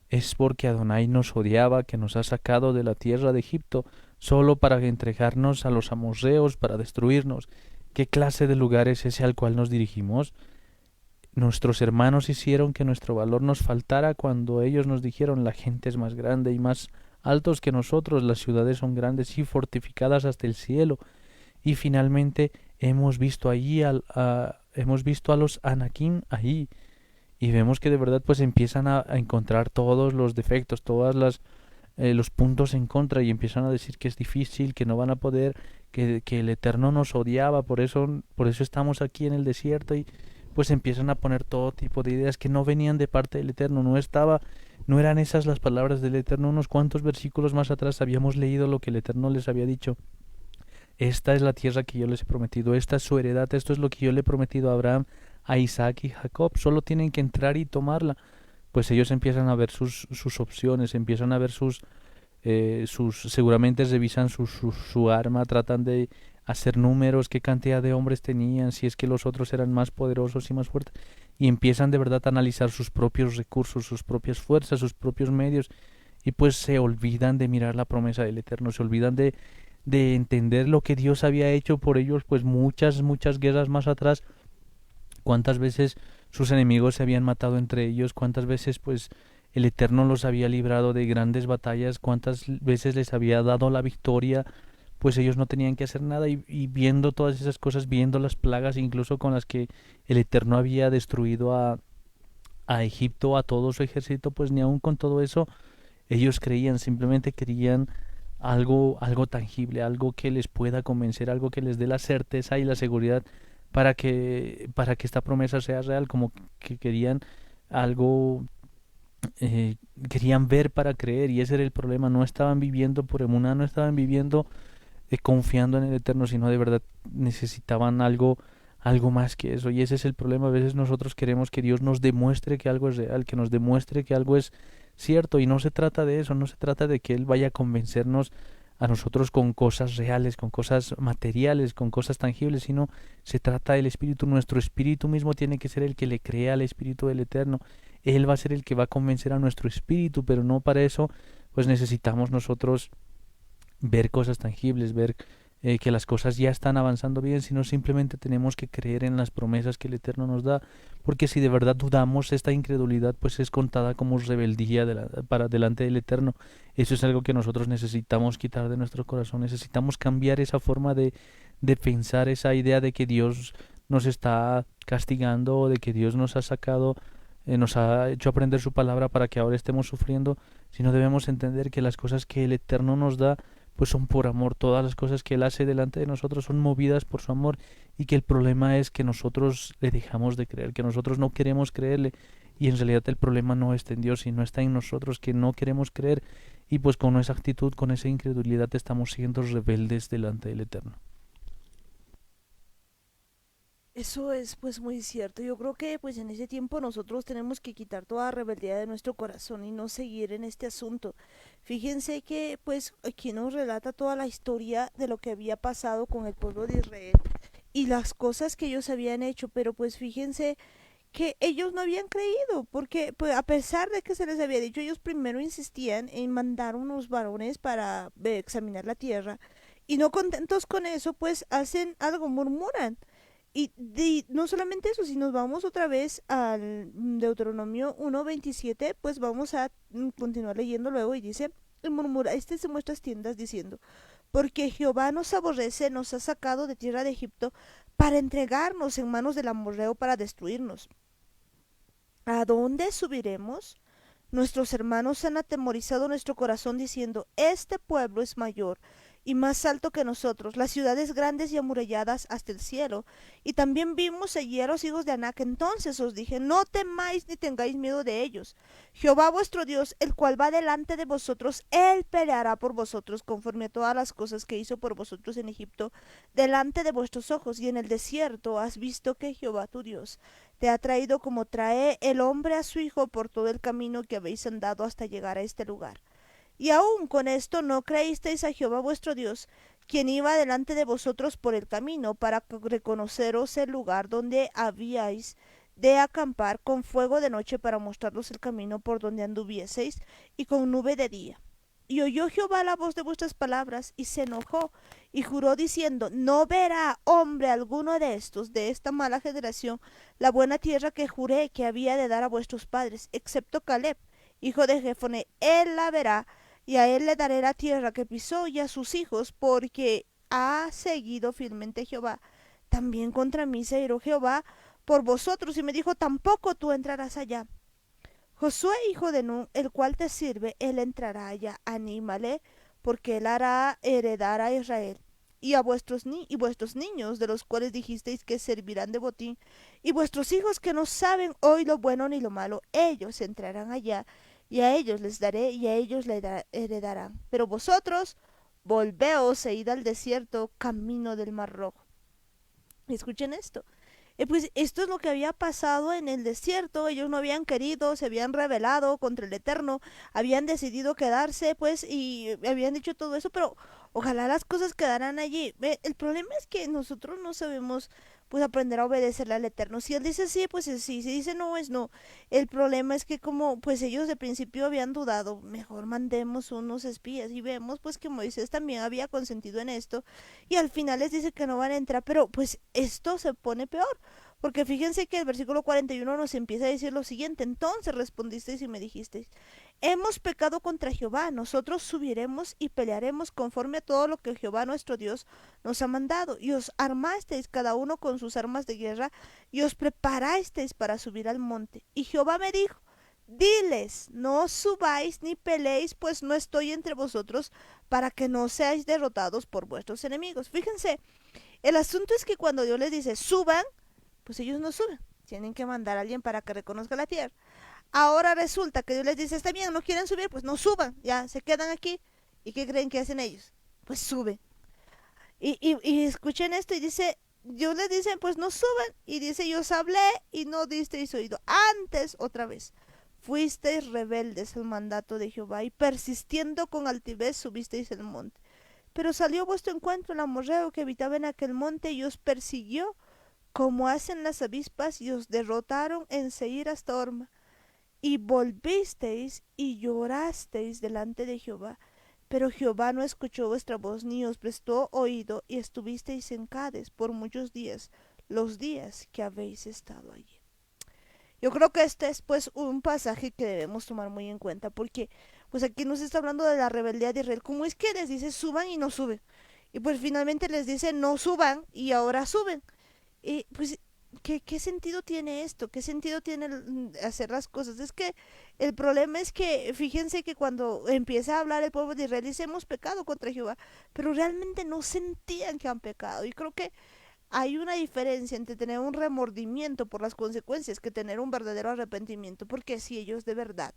Es porque Adonai nos odiaba, que nos ha sacado de la tierra de Egipto, solo para entregarnos a los amorreos, para destruirnos. ¿Qué clase de lugar es ese al cual nos dirigimos? Nuestros hermanos hicieron que nuestro valor nos faltara cuando ellos nos dijeron, la gente es más grande y más altos que nosotros, las ciudades son grandes y fortificadas hasta el cielo. Y finalmente hemos visto a los Anakim ahí, y vemos que de verdad pues empiezan a encontrar todos los defectos, todas las los puntos en contra, y empiezan a decir que es difícil, que no van a poder, que el Eterno nos odiaba, por eso estamos aquí en el desierto, y pues empiezan a poner todo tipo de ideas que no venían de parte del Eterno, no eran esas las palabras del Eterno. Unos cuantos versículos más atrás habíamos leído lo que el Eterno les había dicho. Esta es la tierra que yo les he prometido, esta es su heredad, esto es lo que yo le he prometido a Abraham, a Isaac y Jacob, solo tienen que entrar y tomarla. Pues ellos empiezan a ver sus opciones, empiezan a ver seguramente revisan su arma, tratan de hacer números, qué cantidad de hombres tenían, si es que los otros eran más poderosos y más fuertes, y empiezan de verdad a analizar sus propios recursos, sus propias fuerzas, sus propios medios, y pues se olvidan de mirar la promesa del Eterno, se olvidan de entender lo que Dios había hecho por ellos, pues muchas guerras más atrás, cuántas veces sus enemigos se habían matado entre ellos, cuántas veces pues el Eterno los había librado de grandes batallas, cuántas veces les había dado la victoria, pues ellos no tenían que hacer nada, y viendo todas esas cosas, viendo las plagas incluso con las que el Eterno había destruido a Egipto, a todo su ejército, pues ni aun con todo eso ellos creían, simplemente querían algo tangible, algo que les pueda convencer, algo que les dé la certeza y la seguridad para que esta promesa sea real, como que querían algo, querían ver para creer, y ese era el problema. No estaban viviendo por emuná, no estaban viviendo confiando en el Eterno, sino de verdad necesitaban algo más que eso, y ese es el problema. A veces nosotros queremos que Dios nos demuestre que algo es real, que nos demuestre que algo es cierto, y no se trata de eso, no se trata de que Él vaya a convencernos a nosotros con cosas reales, con cosas materiales, con cosas tangibles, sino se trata del Espíritu. Nuestro Espíritu mismo tiene que ser el que le crea al Espíritu del Eterno. Él va a ser el que va a convencer a nuestro espíritu, pero no para eso, pues necesitamos nosotros ver cosas tangibles, ver que las cosas ya están avanzando bien, sino simplemente tenemos que creer en las promesas que el Eterno nos da, porque si de verdad dudamos, esta incredulidad pues es contada como rebeldía para delante del Eterno. Eso es algo que nosotros necesitamos quitar de nuestro corazón, necesitamos cambiar esa forma de pensar, esa idea de que Dios nos está castigando, o de que Dios nos ha sacado, nos ha hecho aprender su palabra para que ahora estemos sufriendo, sino debemos entender que las cosas que el Eterno nos da pues son por amor. Todas las cosas que Él hace delante de nosotros son movidas por su amor, y que el problema es que nosotros le dejamos de creer, que nosotros no queremos creerle, y en realidad el problema no está en Dios, sino está en nosotros, que no queremos creer, y pues con esa actitud, con esa incredulidad estamos siendo rebeldes delante del Eterno. Eso es pues muy cierto. Yo creo que pues en ese tiempo nosotros tenemos que quitar toda rebeldía de nuestro corazón y no seguir en este asunto. Fíjense que pues aquí nos relata toda la historia de lo que había pasado con el pueblo de Israel y las cosas que ellos habían hecho, pero pues fíjense que ellos no habían creído, porque pues, a pesar de que se les había dicho, ellos primero insistían en mandar unos varones para examinar la tierra, y no contentos con eso, pues hacen algo, murmuran. Y no solamente eso, si nos vamos otra vez al Deuteronomio 1:27, pues vamos a continuar leyendo luego, y dice, el murmura, este se muestra tiendas diciendo, porque Jehová nos aborrece, nos ha sacado de tierra de Egipto para entregarnos en manos del amorreo para destruirnos. ¿A dónde subiremos? Nuestros hermanos han atemorizado nuestro corazón diciendo, este pueblo es mayor y más alto que nosotros, las ciudades grandes y amuralladas hasta el cielo. Y también vimos allí a los hijos de Anac. Entonces os dije, no temáis ni tengáis miedo de ellos. Jehová vuestro Dios, el cual va delante de vosotros, él peleará por vosotros conforme a todas las cosas que hizo por vosotros en Egipto, delante de vuestros ojos. Y en el desierto has visto que Jehová tu Dios te ha traído como trae el hombre a su hijo por todo el camino que habéis andado hasta llegar a este lugar. Y aun con esto no creísteis a Jehová vuestro Dios, quien iba delante de vosotros por el camino, para reconoceros el lugar donde habíais de acampar, con fuego de noche para mostraros el camino por donde anduvieseis, y con nube de día. Y oyó Jehová la voz de vuestras palabras, y se enojó, y juró diciendo, no verá hombre alguno de estos, de esta mala generación, la buena tierra que juré que había de dar a vuestros padres, excepto Caleb, hijo de Jefone, él la verá, y a él le daré la tierra que pisó y a sus hijos, porque ha seguido fielmente a Jehová. También contra mí se iró Jehová por vosotros, y me dijo, tampoco tú entrarás allá. Josué, hijo de Nun, el cual te sirve, él entrará allá, anímale, porque él hará heredar a Israel. Y a vuestros niños, de los cuales dijisteis que servirán de botín, y vuestros hijos que no saben hoy lo bueno ni lo malo, ellos entrarán allá, y a ellos les daré, y a ellos le heredarán. Pero vosotros, volveos e id al desierto, camino del Mar Rojo. Escuchen esto. Pues esto es lo que había pasado en el desierto. Ellos no habían querido, se habían rebelado contra el Eterno, habían decidido quedarse, pues, y habían dicho todo eso, pero ojalá las cosas quedaran allí. El problema es que nosotros no sabemos, pues, aprender a obedecerle al Eterno. Si Él dice sí, pues es sí, si dice no, es no. El problema es que como, pues, ellos de principio habían dudado, mejor mandemos unos espías, y vemos, pues, que Moisés también había consentido en esto, y al final les dice que no van a entrar, pero, pues, esto se pone peor. Porque fíjense que el versículo 41 nos empieza a decir lo siguiente, entonces respondisteis y me dijisteis, hemos pecado contra Jehová, nosotros subiremos y pelearemos conforme a todo lo que Jehová nuestro Dios nos ha mandado, y os armasteis cada uno con sus armas de guerra, y os preparasteis para subir al monte. Y Jehová me dijo, diles, no subáis ni peleéis, pues no estoy entre vosotros, para que no seáis derrotados por vuestros enemigos. Fíjense, el asunto es que cuando Dios les dice, suban, pues ellos no suben, tienen que mandar a alguien para que reconozca la tierra. Ahora resulta que Dios les dice, está bien, no quieren subir, pues no suban, ya se quedan aquí. ¿Y qué creen que hacen ellos? Pues suben. Y escuchen esto, y dice, Dios les dice, pues no suban, y dice, yo os hablé y no disteis oído. Antes, otra vez, fuisteis rebeldes al mandato de Jehová, y persistiendo con altivez subisteis el monte. Pero salió vuestro encuentro el amorreo que habitaba en aquel monte, y os persiguió como hacen las avispas, y os derrotaron en Seir hasta Horma. Y volvisteis y llorasteis delante de Jehová, pero Jehová no escuchó vuestra voz, ni os prestó oído, y estuvisteis en Cades por muchos días, los días que habéis estado allí. Yo creo que este es pues un pasaje que debemos tomar muy en cuenta, porque pues aquí nos está hablando de la rebeldía de Israel. ¿Cómo es que les dice suban y no suben? Y pues finalmente les dice no suban y ahora suben. Pues, ¿qué sentido tiene esto? ¿Qué sentido tiene hacer las cosas? Es que el problema es que, fíjense que cuando empieza a hablar el pueblo de Israel, dice, hemos pecado contra Jehová, pero realmente no sentían que han pecado. Y creo que hay una diferencia entre tener un remordimiento por las consecuencias que tener un verdadero arrepentimiento, porque si ellos de verdad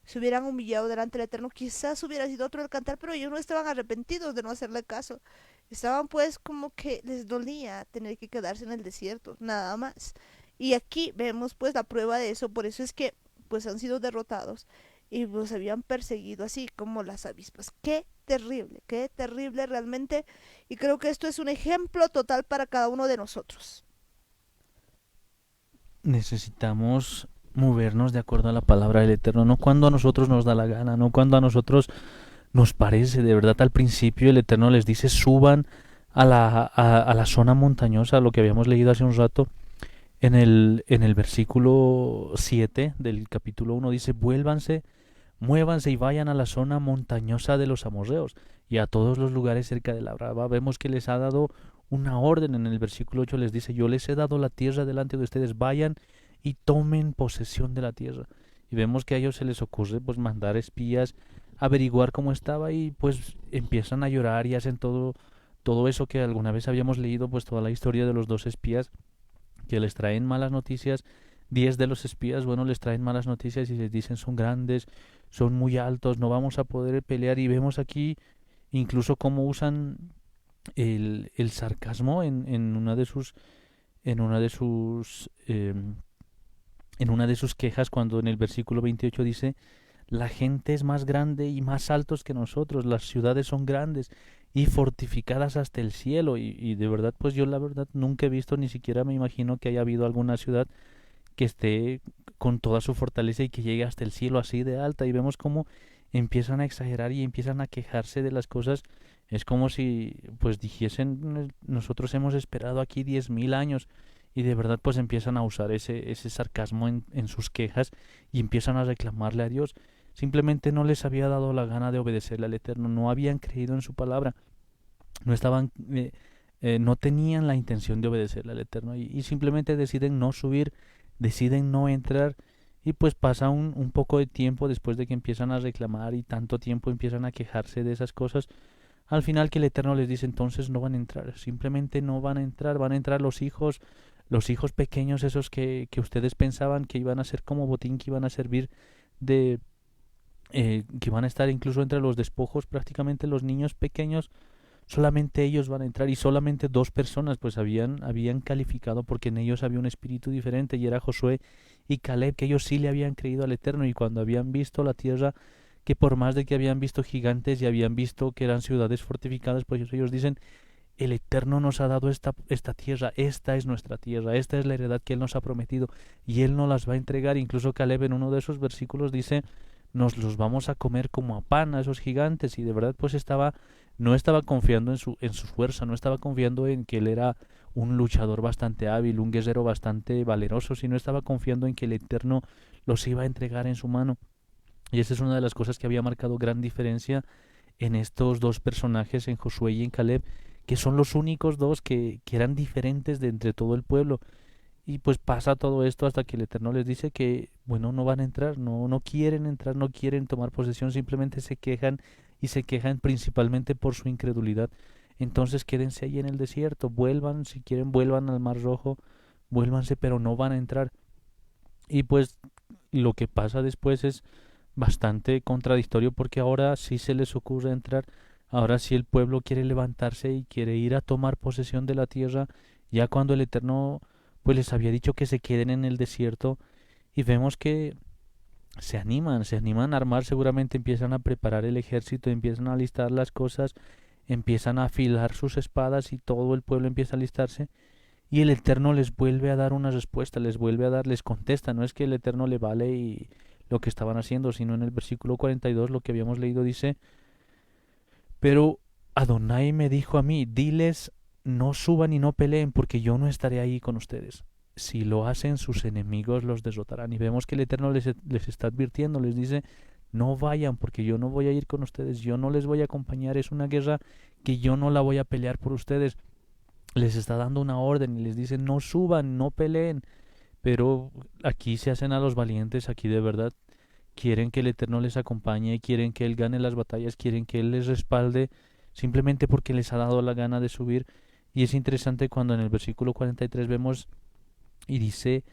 se hubieran humillado delante del Eterno, quizás hubiera sido otro el cantar, pero ellos no estaban arrepentidos de no hacerle caso. Estaban pues como que les dolía tener que quedarse en el desierto, nada más. Y aquí vemos pues la prueba de eso, por eso es que pues han sido derrotados y los habían perseguido así como las avispas. Qué terrible realmente. Y creo que esto es un ejemplo total para cada uno de nosotros. Necesitamos movernos de acuerdo a la palabra del Eterno, no cuando a nosotros nos da la gana, no cuando a nosotros nos parece. De verdad, al principio el Eterno les dice suban a la zona montañosa, lo que habíamos leído hace un rato en el versículo 7 del capítulo 1, dice vuélvanse, muévanse y vayan a la zona montañosa de los amorreos y a todos los lugares cerca de la Brava. Vemos que les ha dado una orden. En el versículo 8 les dice, yo les he dado la tierra delante de ustedes, vayan y tomen posesión de la tierra. Y vemos que a ellos se les ocurre pues mandar espías averiguar cómo estaba y pues empiezan a llorar y hacen todo eso que alguna vez habíamos leído, pues toda la historia de los dos espías que les traen malas noticias. 10 de los espías, bueno, les traen malas noticias y les dicen son grandes, son muy altos, no vamos a poder pelear. Y vemos aquí incluso cómo usan el sarcasmo en una de sus en una de sus en una de sus quejas, cuando en el versículo 28 dice: la gente es más grande y más altos que nosotros, las ciudades son grandes y fortificadas hasta el cielo. Y de verdad, pues yo la verdad nunca he visto, ni siquiera me imagino que haya habido alguna ciudad que esté con toda su fortaleza y que llegue hasta el cielo así de alta. Y vemos cómo empiezan a exagerar y empiezan a quejarse de las cosas. Es como si pues dijesen: nosotros hemos esperado aquí 10.000 años. Y de verdad pues empiezan a usar ese sarcasmo en sus quejas y empiezan a reclamarle a Dios. Simplemente no les había dado la gana de obedecerle al Eterno, no habían creído en su palabra, no estaban, no tenían la intención de obedecerle al Eterno y simplemente deciden no subir, deciden no entrar. Y pues pasa un poco de tiempo después de que empiezan a reclamar y tanto tiempo empiezan a quejarse de esas cosas. Al final que el Eterno les dice: entonces no van a entrar, simplemente no van a entrar, van a entrar los hijos pequeños, esos que ustedes pensaban que iban a ser como botín, que iban a servir de, que van a estar incluso entre los despojos. Prácticamente los niños pequeños, solamente ellos van a entrar. Y solamente 2 personas pues habían calificado, porque en ellos había un espíritu diferente, y era Josué y Caleb, que ellos sí le habían creído al Eterno. Y cuando habían visto la tierra, que por más de que habían visto gigantes y habían visto que eran ciudades fortificadas, pues ellos dicen: el Eterno nos ha dado esta tierra, esta es nuestra tierra, esta es la heredad que Él nos ha prometido y Él nos las va a entregar. Incluso Caleb en uno de esos versículos dice: nos los vamos a comer como a pan a esos gigantes. Y de verdad pues no estaba confiando en su fuerza, no estaba confiando en que él era un luchador bastante hábil, un guerrero bastante valeroso, sino estaba confiando en que el Eterno los iba a entregar en su mano. Y esa es una de las cosas que había marcado gran diferencia en estos dos personajes, en Josué y en Caleb, que son los únicos dos que eran diferentes de entre todo el pueblo. Y pues pasa todo esto hasta que el Eterno les dice que, bueno, no van a entrar, no quieren entrar, no quieren tomar posesión, simplemente se quejan, y se quejan principalmente por su incredulidad. Entonces quédense ahí en el desierto, vuelvan, si quieren vuelvan al Mar Rojo, vuélvanse, pero no van a entrar. Y pues lo que pasa después es bastante contradictorio, porque ahora sí se les ocurre entrar, ahora sí el pueblo quiere levantarse y quiere ir a tomar posesión de la tierra, ya cuando el Eterno pues les había dicho que se queden en el desierto. Y vemos que se animan a armar, seguramente empiezan a preparar el ejército, empiezan a alistar las cosas, empiezan a afilar sus espadas y todo el pueblo empieza a alistarse. Y el Eterno les vuelve a dar una respuesta, les contesta. No es que el Eterno le vale y lo que estaban haciendo, sino en el versículo 42, lo que habíamos leído, dice: pero Adonai me dijo a mí: diles, no suban y no peleen, porque yo no estaré ahí con ustedes. Si lo hacen, sus enemigos los derrotarán. Y vemos que el Eterno les está advirtiendo, les dice: no vayan, porque yo no voy a ir con ustedes, yo no les voy a acompañar, es una guerra que yo no la voy a pelear por ustedes. Les está dando una orden y les dice: no suban, no peleen. Pero aquí se hacen a los valientes, aquí de verdad quieren que el Eterno les acompañe, quieren que Él gane las batallas, quieren que Él les respalde, simplemente porque les ha dado la gana de subir. Y es interesante cuando en el versículo 43 vemos y dice: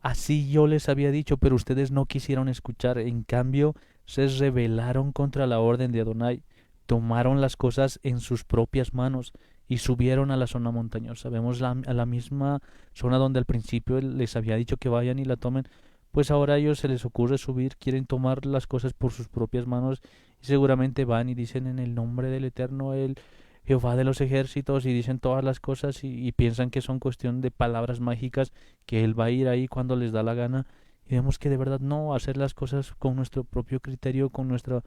así yo les había dicho, pero ustedes no quisieron escuchar. En cambio, se rebelaron contra la orden de Adonai, tomaron las cosas en sus propias manos y subieron a la zona montañosa. Vemos a la misma zona donde al principio les había dicho que vayan y la tomen. Pues ahora a ellos se les ocurre subir, quieren tomar las cosas por sus propias manos, y seguramente van y dicen: en el nombre del Eterno, el Jehová de los ejércitos, y dicen todas las cosas y piensan que son cuestión de palabras mágicas, que Él va a ir ahí cuando les da la gana. Y vemos que de verdad no, hacer las cosas con nuestro propio criterio, con nuestro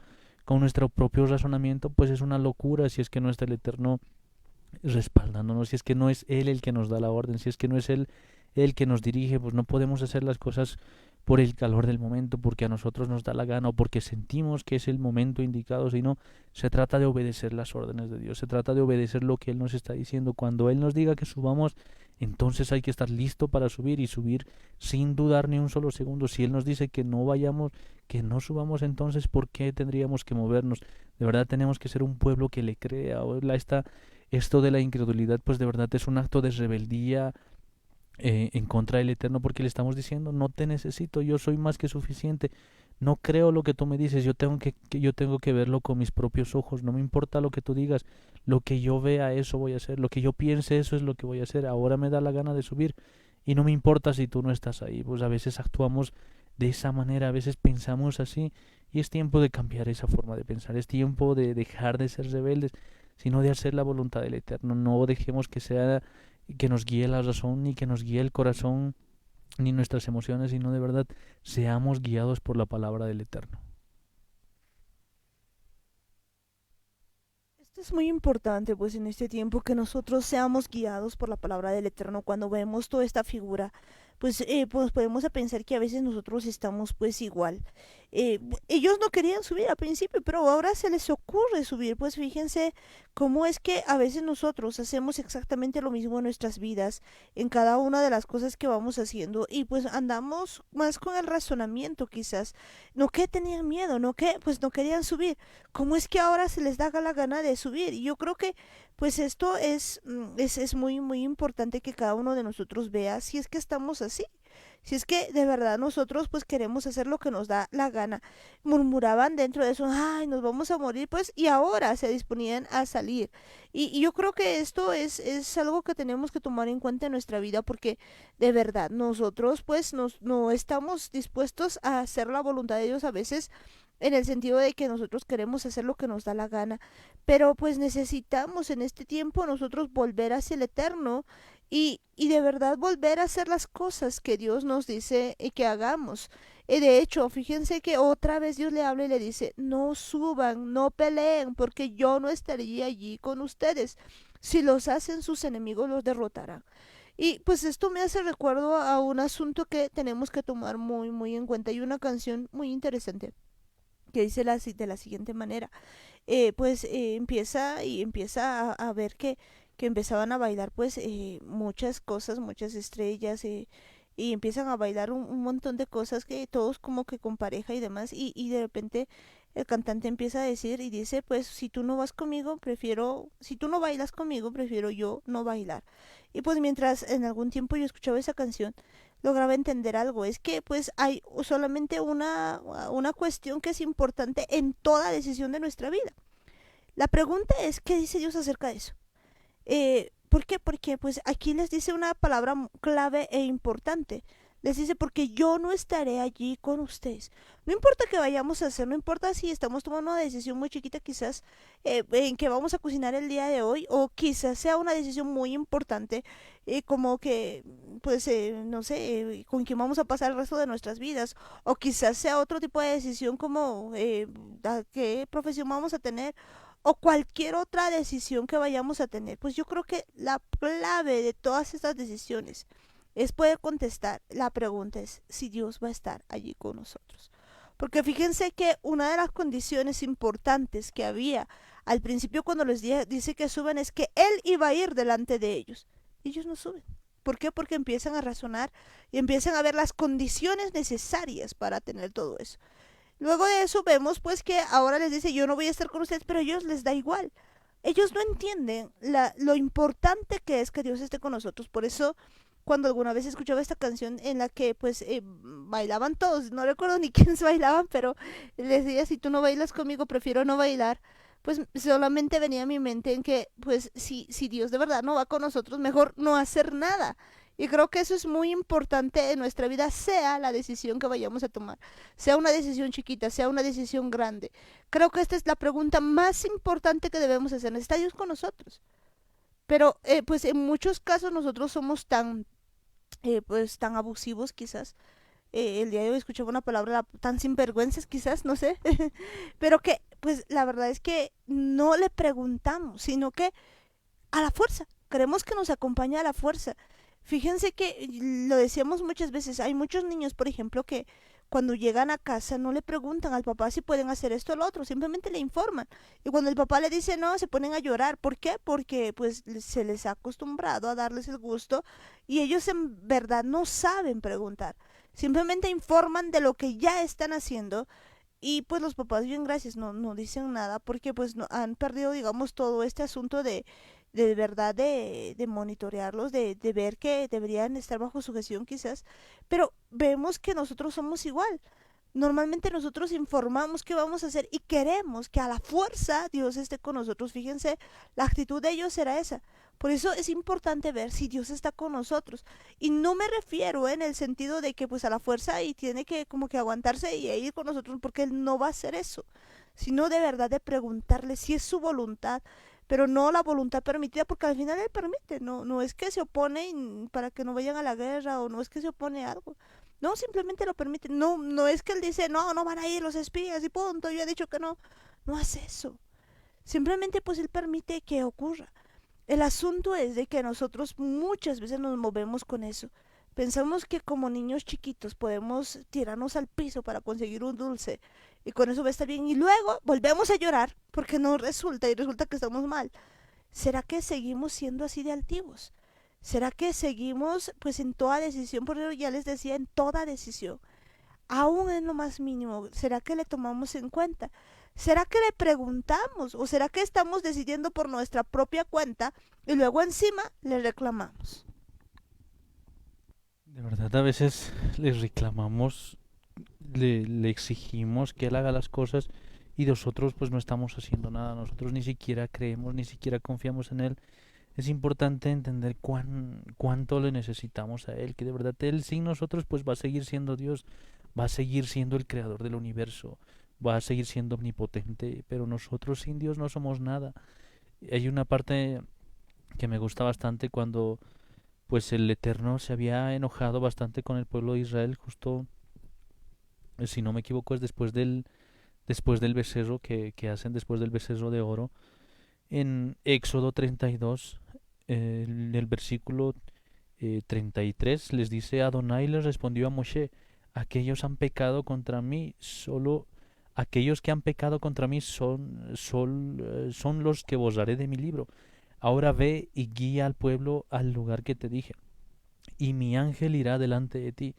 propio razonamiento, pues es una locura, si es que no está el Eterno respaldándonos, si es que no es Él el que nos da la orden, si es que no es Él el que nos dirige. Pues no podemos hacer las cosas por el calor del momento, porque a nosotros nos da la gana o porque sentimos que es el momento indicado, sino se trata de obedecer las órdenes de Dios, se trata de obedecer lo que Él nos está diciendo. Cuando Él nos diga que subamos, entonces hay que estar listo para subir y subir sin dudar ni un solo segundo. Si Él nos dice que no vayamos, que no subamos, entonces ¿por qué tendríamos que movernos? De verdad tenemos que ser un pueblo que le crea. Esto de la incredulidad, pues de verdad es un acto de rebeldía en contra del Eterno, porque le estamos diciendo: no te necesito, yo soy más que suficiente, no creo lo que tú me dices, yo tengo que verlo con mis propios ojos, no me importa lo que tú digas, lo que yo vea, eso voy a hacer, lo que yo piense, eso es lo que voy a hacer. Ahora me da la gana de subir y no me importa si tú no estás ahí. Pues a veces actuamos de esa manera, a veces pensamos así, y es tiempo de cambiar esa forma de pensar, es tiempo de dejar de ser rebeldes, sino de hacer la voluntad del Eterno. No dejemos que nos guíe la razón, ni que nos guíe el corazón, ni nuestras emociones, sino de verdad seamos guiados por la palabra del Eterno. Esto es muy importante, pues en este tiempo que nosotros seamos guiados por la palabra del Eterno cuando vemos toda esta figura, pues podemos a pensar que a veces nosotros estamos pues igual. Ellos no querían subir al principio, pero ahora se les ocurre subir. Pues fíjense cómo es que a veces nosotros hacemos exactamente lo mismo en nuestras vidas, en cada una de las cosas que vamos haciendo, y pues andamos más con el razonamiento quizás. No que tenían miedo, no que pues no querían subir. ¿Cómo es que ahora se les da la gana de subir? Y yo creo que pues esto es muy, muy importante que cada uno de nosotros vea si es que estamos así. Si es que de verdad nosotros pues queremos hacer lo que nos da la gana. Murmuraban dentro de eso: ay, nos vamos a morir, pues, y ahora se disponían a salir. Y yo creo que esto es algo que tenemos que tomar en cuenta en nuestra vida, porque de verdad nosotros pues no estamos dispuestos a hacer la voluntad de Dios a veces, en el sentido de que nosotros queremos hacer lo que nos da la gana, pero pues necesitamos en este tiempo nosotros volver hacia el Eterno, y de verdad volver a hacer las cosas que Dios nos dice que hagamos. De hecho, fíjense que otra vez Dios le habla y le dice: no suban, no peleen, porque yo no estaría allí con ustedes. Si los hacen sus enemigos, los derrotarán. Y pues esto me hace recuerdo a un asunto que tenemos que tomar muy, muy en cuenta. Hay una canción muy interesante que dice de la siguiente manera. Empieza a ver que empezaban a bailar pues muchas cosas, muchas estrellas, y empiezan a bailar un montón de cosas, que todos como que con pareja y demás, y de repente el cantante empieza a decir y dice: pues si tú no vas conmigo, si tú no bailas conmigo, prefiero yo no bailar. Y pues mientras en algún tiempo yo escuchaba esa canción, lograba entender algo: es que pues hay solamente una cuestión que es importante en toda decisión de nuestra vida. La pregunta es: ¿qué dice Dios acerca de eso? ¿Por qué? Porque pues aquí les dice una palabra clave e importante. Les dice: porque yo no estaré allí con ustedes. No importa qué vayamos a hacer, no importa si estamos tomando una decisión muy chiquita quizás, en que vamos a cocinar el día de hoy, o quizás sea una decisión muy importante, como que, pues, no sé, con quién vamos a pasar el resto de nuestras vidas, o quizás sea otro tipo de decisión como qué profesión vamos a tener, o cualquier otra decisión que vayamos a tener. Pues yo creo que la clave de todas estas decisiones es poder contestar. La pregunta es si Dios va a estar allí con nosotros. Porque fíjense que una de las condiciones importantes que había al principio cuando les dice que suben es que Él iba a ir delante de ellos. Ellos no suben. ¿Por qué? Porque empiezan a razonar y empiezan a ver las condiciones necesarias para tener todo eso. Luego de eso vemos pues que ahora les dice: yo no voy a estar con ustedes, pero a ellos les da igual. Ellos no entienden lo importante que es que Dios esté con nosotros. Por eso cuando alguna vez escuchaba esta canción en la que pues bailaban todos, no recuerdo ni quiénes bailaban, pero les decía: si tú no bailas conmigo, prefiero no bailar. Pues solamente venía a mi mente en que pues si Dios de verdad no va con nosotros, mejor no hacer nada. Y creo que eso es muy importante en nuestra vida, sea la decisión que vayamos a tomar, sea una decisión chiquita, sea una decisión grande. Creo que esta es la pregunta más importante que debemos hacer: ¿está Dios con nosotros? Pero pues en muchos casos nosotros somos pues tan abusivos quizás. El día de hoy escuchaba una palabra tan sinvergüenzas quizás, no sé, pero que pues la verdad es que no le preguntamos, sino que a la fuerza, queremos que nos acompañe a la fuerza. Fíjense que lo decíamos muchas veces, hay muchos niños, por ejemplo, que cuando llegan a casa no le preguntan al papá si pueden hacer esto o lo otro, simplemente le informan. Y cuando el papá le dice no, se ponen a llorar. ¿Por qué? Porque pues se les ha acostumbrado a darles el gusto y ellos en verdad no saben preguntar. Simplemente informan de lo que ya están haciendo y pues los papás bien gracias no dicen nada porque pues no, han perdido digamos todo este asunto de verdad de monitorearlos, de ver que deberían estar bajo sujeción quizás, pero vemos que nosotros somos igual. Normalmente nosotros informamos qué vamos a hacer y queremos que a la fuerza Dios esté con nosotros. Fíjense, la actitud de ellos era esa. Por eso es importante ver si Dios está con nosotros. Y no me refiero en el sentido de que pues a la fuerza y tiene que como que aguantarse y ir con nosotros porque Él no va a hacer eso. Sino de verdad de preguntarle si es su voluntad, pero no la voluntad permitida porque al final Él permite. No es que se opone para que no vayan a la guerra o no es que se opone a algo. No, simplemente lo permite. No es que él dice, no van a ir los espías y punto, yo he dicho que no. No hace eso. Simplemente pues él permite que ocurra. El asunto es de que nosotros muchas veces nos movemos con eso. Pensamos que como niños chiquitos podemos tirarnos al piso para conseguir un dulce y con eso va a estar bien y luego volvemos a llorar porque no resulta y resulta que estamos mal. ¿Será que seguimos siendo así de altivos? ¿Será que seguimos pues en toda decisión? Por eso ya les decía, en toda decisión, aún en lo más mínimo, ¿será que le tomamos en cuenta? ¿Será que le preguntamos? ¿O será que estamos decidiendo por nuestra propia cuenta y luego encima le reclamamos? De verdad, a veces les reclamamos, le exigimos que él haga las cosas y nosotros pues no estamos haciendo nada, nosotros ni siquiera creemos, ni siquiera confiamos en él. Es importante entender cuánto le necesitamos a él, que de verdad él sin nosotros pues va a seguir siendo Dios, va a seguir siendo el creador del universo, va a seguir siendo omnipotente, pero nosotros sin Dios no somos nada. Hay una parte que me gusta bastante cuando pues el Eterno se había enojado bastante con el pueblo de Israel, justo, si no me equivoco, es después del becerro que hacen después del becerro de oro. En Éxodo 32, en el versículo 33, les dice: Adonai les respondió a Moshe: aquellos han pecado contra mí, solo aquellos que han pecado contra mí son los que borraré de mi libro. Ahora ve y guía al pueblo al lugar que te dije, y mi ángel irá delante de ti.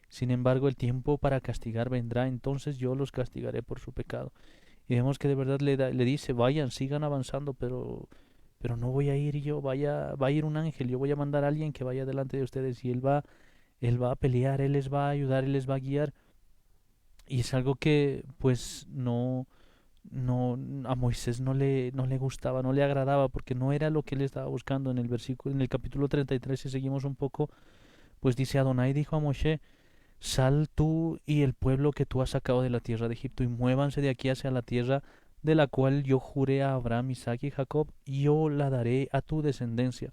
Sin embargo, el tiempo para castigar vendrá, entonces yo los castigaré por su pecado. Y vemos que de verdad le dice: vayan, sigan avanzando, pero no voy a ir yo, va a ir un ángel, yo voy a mandar a alguien que vaya delante de ustedes y él va a pelear, él les va a ayudar, él les va a guiar. Y es algo que pues no a Moisés no le gustaba, no le agradaba, porque no era lo que él estaba buscando. En el versículo, en el capítulo 33, si seguimos un poco, pues dice: Adonai dijo a Moshe: sal tú y el pueblo que tú has sacado de la tierra de Egipto, y muévanse de aquí hacia la tierra de la cual yo juré a Abraham, Isaac y Jacob, y yo la daré a tu descendencia.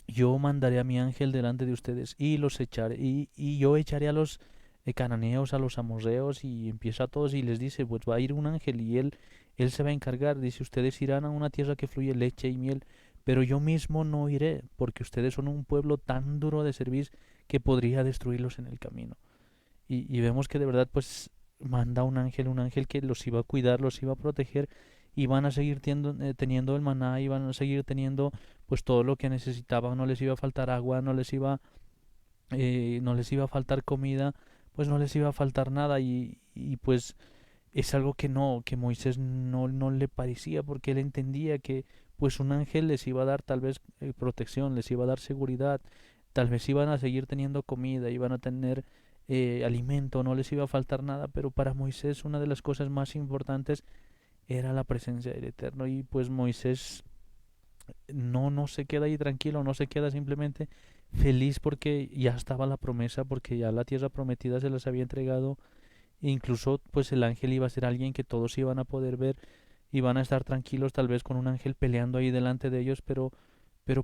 Yo mandaré a mi ángel delante de ustedes y los echaré, y yo echaré a los cananeos, a los amorreos, y empieza a todos y les dice: pues va a ir un ángel y él se va a encargar. Dice: ustedes irán a una tierra que fluye leche y miel, pero yo mismo no iré, porque ustedes son un pueblo tan duro de servir que podría destruirlos en el camino. Y vemos que de verdad pues manda un ángel que los iba a cuidar, los iba a proteger, y van a seguir teniendo el maná, y van a seguir teniendo pues todo lo que necesitaban. No les iba a faltar agua, no les iba a faltar comida, pues no les iba a faltar nada. Y pues es algo que Moisés no le parecía, porque él entendía que pues un ángel les iba a dar tal vez protección, les iba a dar seguridad, tal vez iban a seguir teniendo comida, iban a tener alimento, no les iba a faltar nada. Pero para Moisés una de las cosas más importantes era la presencia del Eterno. Y pues Moisés no se queda ahí tranquilo, no se queda simplemente feliz porque ya estaba la promesa, porque ya la tierra prometida se las había entregado. E incluso pues el ángel iba a ser alguien que todos iban a poder ver, iban a estar tranquilos tal vez con un ángel peleando ahí delante de ellos. Pero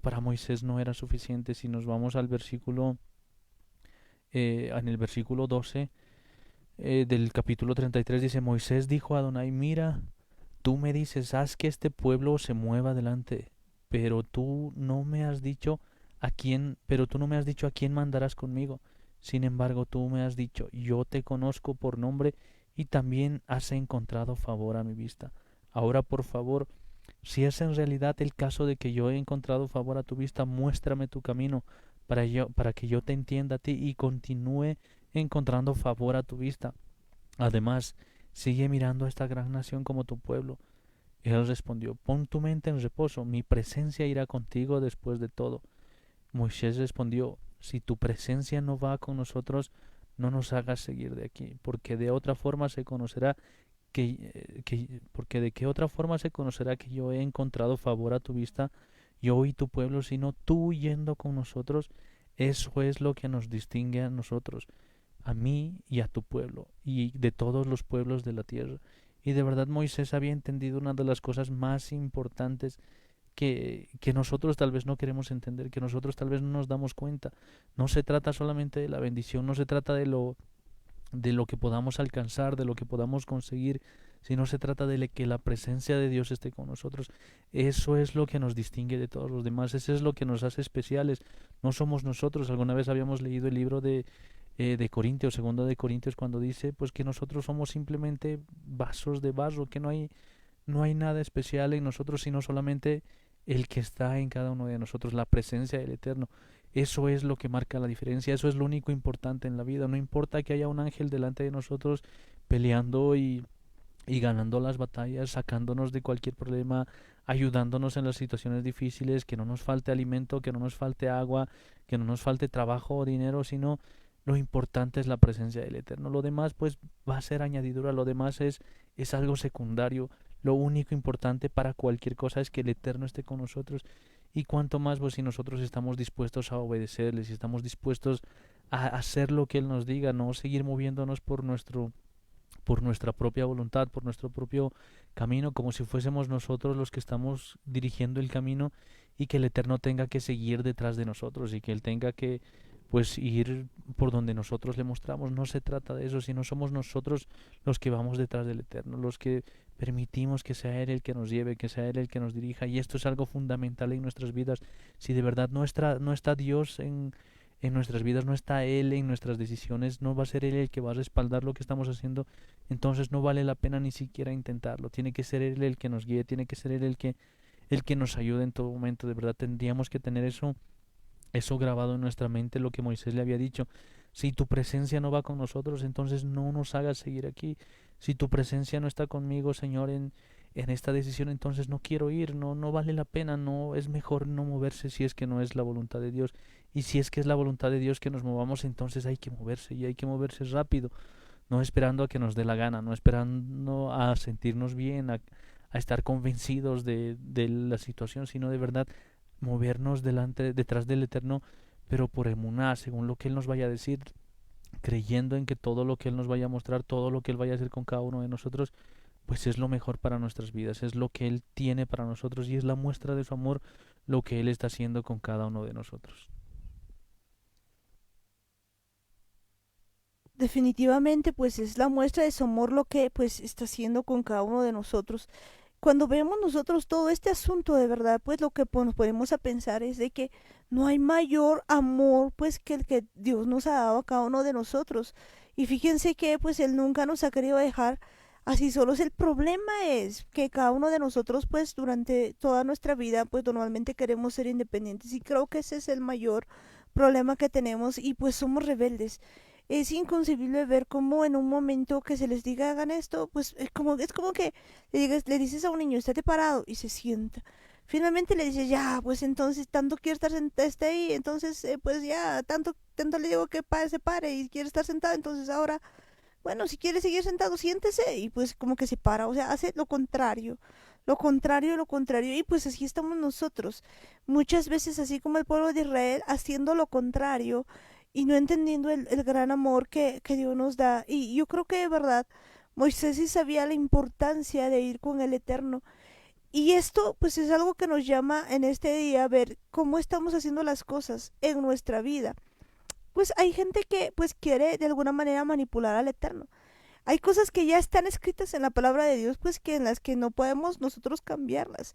para Moisés no era suficiente. Si nos vamos al versículo, en el versículo 12 del capítulo 33, dice: Moisés dijo a Adonai: mira, tú me dices, haz que este pueblo se mueva delante, pero tú no me has dicho pero tú no me has dicho a quién mandarás conmigo. Sin embargo, tú me has dicho, yo te conozco por nombre y también has encontrado favor a mi vista. Ahora, por favor, si es en realidad el caso de que yo he encontrado favor a tu vista, muéstrame tu camino para que yo te entienda a ti y continúe encontrando favor a tu vista. Además, sigue mirando a esta gran nación como tu pueblo. Él respondió, pon tu mente en reposo, mi presencia irá contigo después de todo. Moisés respondió, si tu presencia no va con nosotros, no nos hagas seguir de aquí, porque de otra forma se conocerá porque de qué otra forma se conocerá que yo he encontrado favor a tu vista, yo y tu pueblo, sino tú yendo con nosotros. Eso es lo que nos distingue a nosotros, a mí y a tu pueblo, y de todos los pueblos de la tierra. Y de verdad Moisés había entendido una de las cosas más importantes que nosotros tal vez no queremos entender, que nosotros tal vez no nos damos cuenta. No se trata solamente de la bendición, no se trata de lo que podamos alcanzar, de lo que podamos conseguir, sino se trata de que la presencia de Dios esté con nosotros. Eso es lo que nos distingue de todos los demás, eso es lo que nos hace especiales. No somos nosotros. Alguna vez habíamos leído el libro de Corintios, segundo de Corintios, cuando dice pues que nosotros somos simplemente vasos de barro, que no hay nada especial en nosotros, sino solamente el que está en cada uno de nosotros, la presencia del Eterno. Eso es lo que marca la diferencia, eso es lo único importante en la vida. No importa que haya un ángel delante de nosotros peleando y ganando las batallas, sacándonos de cualquier problema, ayudándonos en las situaciones difíciles, que no nos falte alimento, que no nos falte agua, que no nos falte trabajo o dinero, sino lo importante es la presencia del Eterno. Lo demás pues va a ser añadidura, lo demás es algo secundario. Lo único importante para cualquier cosa es que el Eterno esté con nosotros. Y cuanto más pues si nosotros estamos dispuestos a obedecerle, si estamos dispuestos a hacer lo que Él nos diga, no seguir moviéndonos por nuestra propia voluntad, por nuestro propio camino, como si fuésemos nosotros los que estamos dirigiendo el camino, y que el Eterno tenga que seguir detrás de nosotros y que Él tenga que pues ir por donde nosotros le mostramos. No se trata de eso, sino somos nosotros los que vamos detrás del Eterno, los que permitimos que sea Él el que nos lleve, que sea Él el que nos dirija. Y esto es algo fundamental en nuestras vidas. Si de verdad no está Dios en nuestras vidas, no está Él en nuestras decisiones, no va a ser Él el que va a respaldar lo que estamos haciendo, entonces no vale la pena ni siquiera intentarlo. Tiene que ser Él el que nos guíe, tiene que ser Él el que nos ayude en todo momento. De verdad tendríamos que tener eso grabado en nuestra mente, lo que Moisés le había dicho. Si tu presencia no va con nosotros, entonces no nos hagas seguir aquí. Si tu presencia no está conmigo, Señor, en esta decisión, entonces no quiero ir, no vale la pena, no es mejor no moverse si es que no es la voluntad de Dios. Y si es que es la voluntad de Dios que nos movamos, entonces hay que moverse, y hay que moverse rápido, no esperando a que nos dé la gana, no esperando a sentirnos bien, a estar convencidos de la situación, sino de verdad movernos detrás del Eterno, pero por emuná, según lo que Él nos vaya a decir, creyendo en que todo lo que Él nos vaya a mostrar, todo lo que Él vaya a hacer con cada uno de nosotros, pues es lo mejor para nuestras vidas, es lo que Él tiene para nosotros, y es la muestra de su amor lo que Él está haciendo con cada uno de nosotros. Definitivamente, pues es la muestra de su amor lo que pues está haciendo con cada uno de nosotros. Cuando vemos nosotros todo este asunto de verdad, pues lo que nos ponemos a pensar es de que no hay mayor amor pues que el que Dios nos ha dado a cada uno de nosotros. Y fíjense que pues Él nunca nos ha querido dejar así solos. El problema es que cada uno de nosotros pues durante toda nuestra vida pues normalmente queremos ser independientes, y creo que ese es el mayor problema que tenemos, y pues somos rebeldes. Es inconcebible ver cómo en un momento que se les diga hagan esto, pues es como que le dices a un niño, estate parado, y se sienta. Finalmente le dices, ya, pues entonces tanto quiere estar sentado, esté ahí, entonces pues ya, tanto le digo que se pare y quiere estar sentado, entonces ahora, bueno, si quiere seguir sentado, siéntese, y pues como que se para, o sea, hace lo contrario. Lo contrario, lo contrario, y pues así estamos nosotros, muchas veces así como el pueblo de Israel, haciendo lo contrario y no entendiendo el gran amor que Dios nos da. Y yo creo que de verdad Moisés sí sabía la importancia de ir con el Eterno. Y esto pues es algo que nos llama en este día a ver cómo estamos haciendo las cosas en nuestra vida. Pues hay gente que pues quiere de alguna manera manipular al Eterno. Hay cosas que ya están escritas en la palabra de Dios, pues que en las que no podemos nosotros cambiarlas.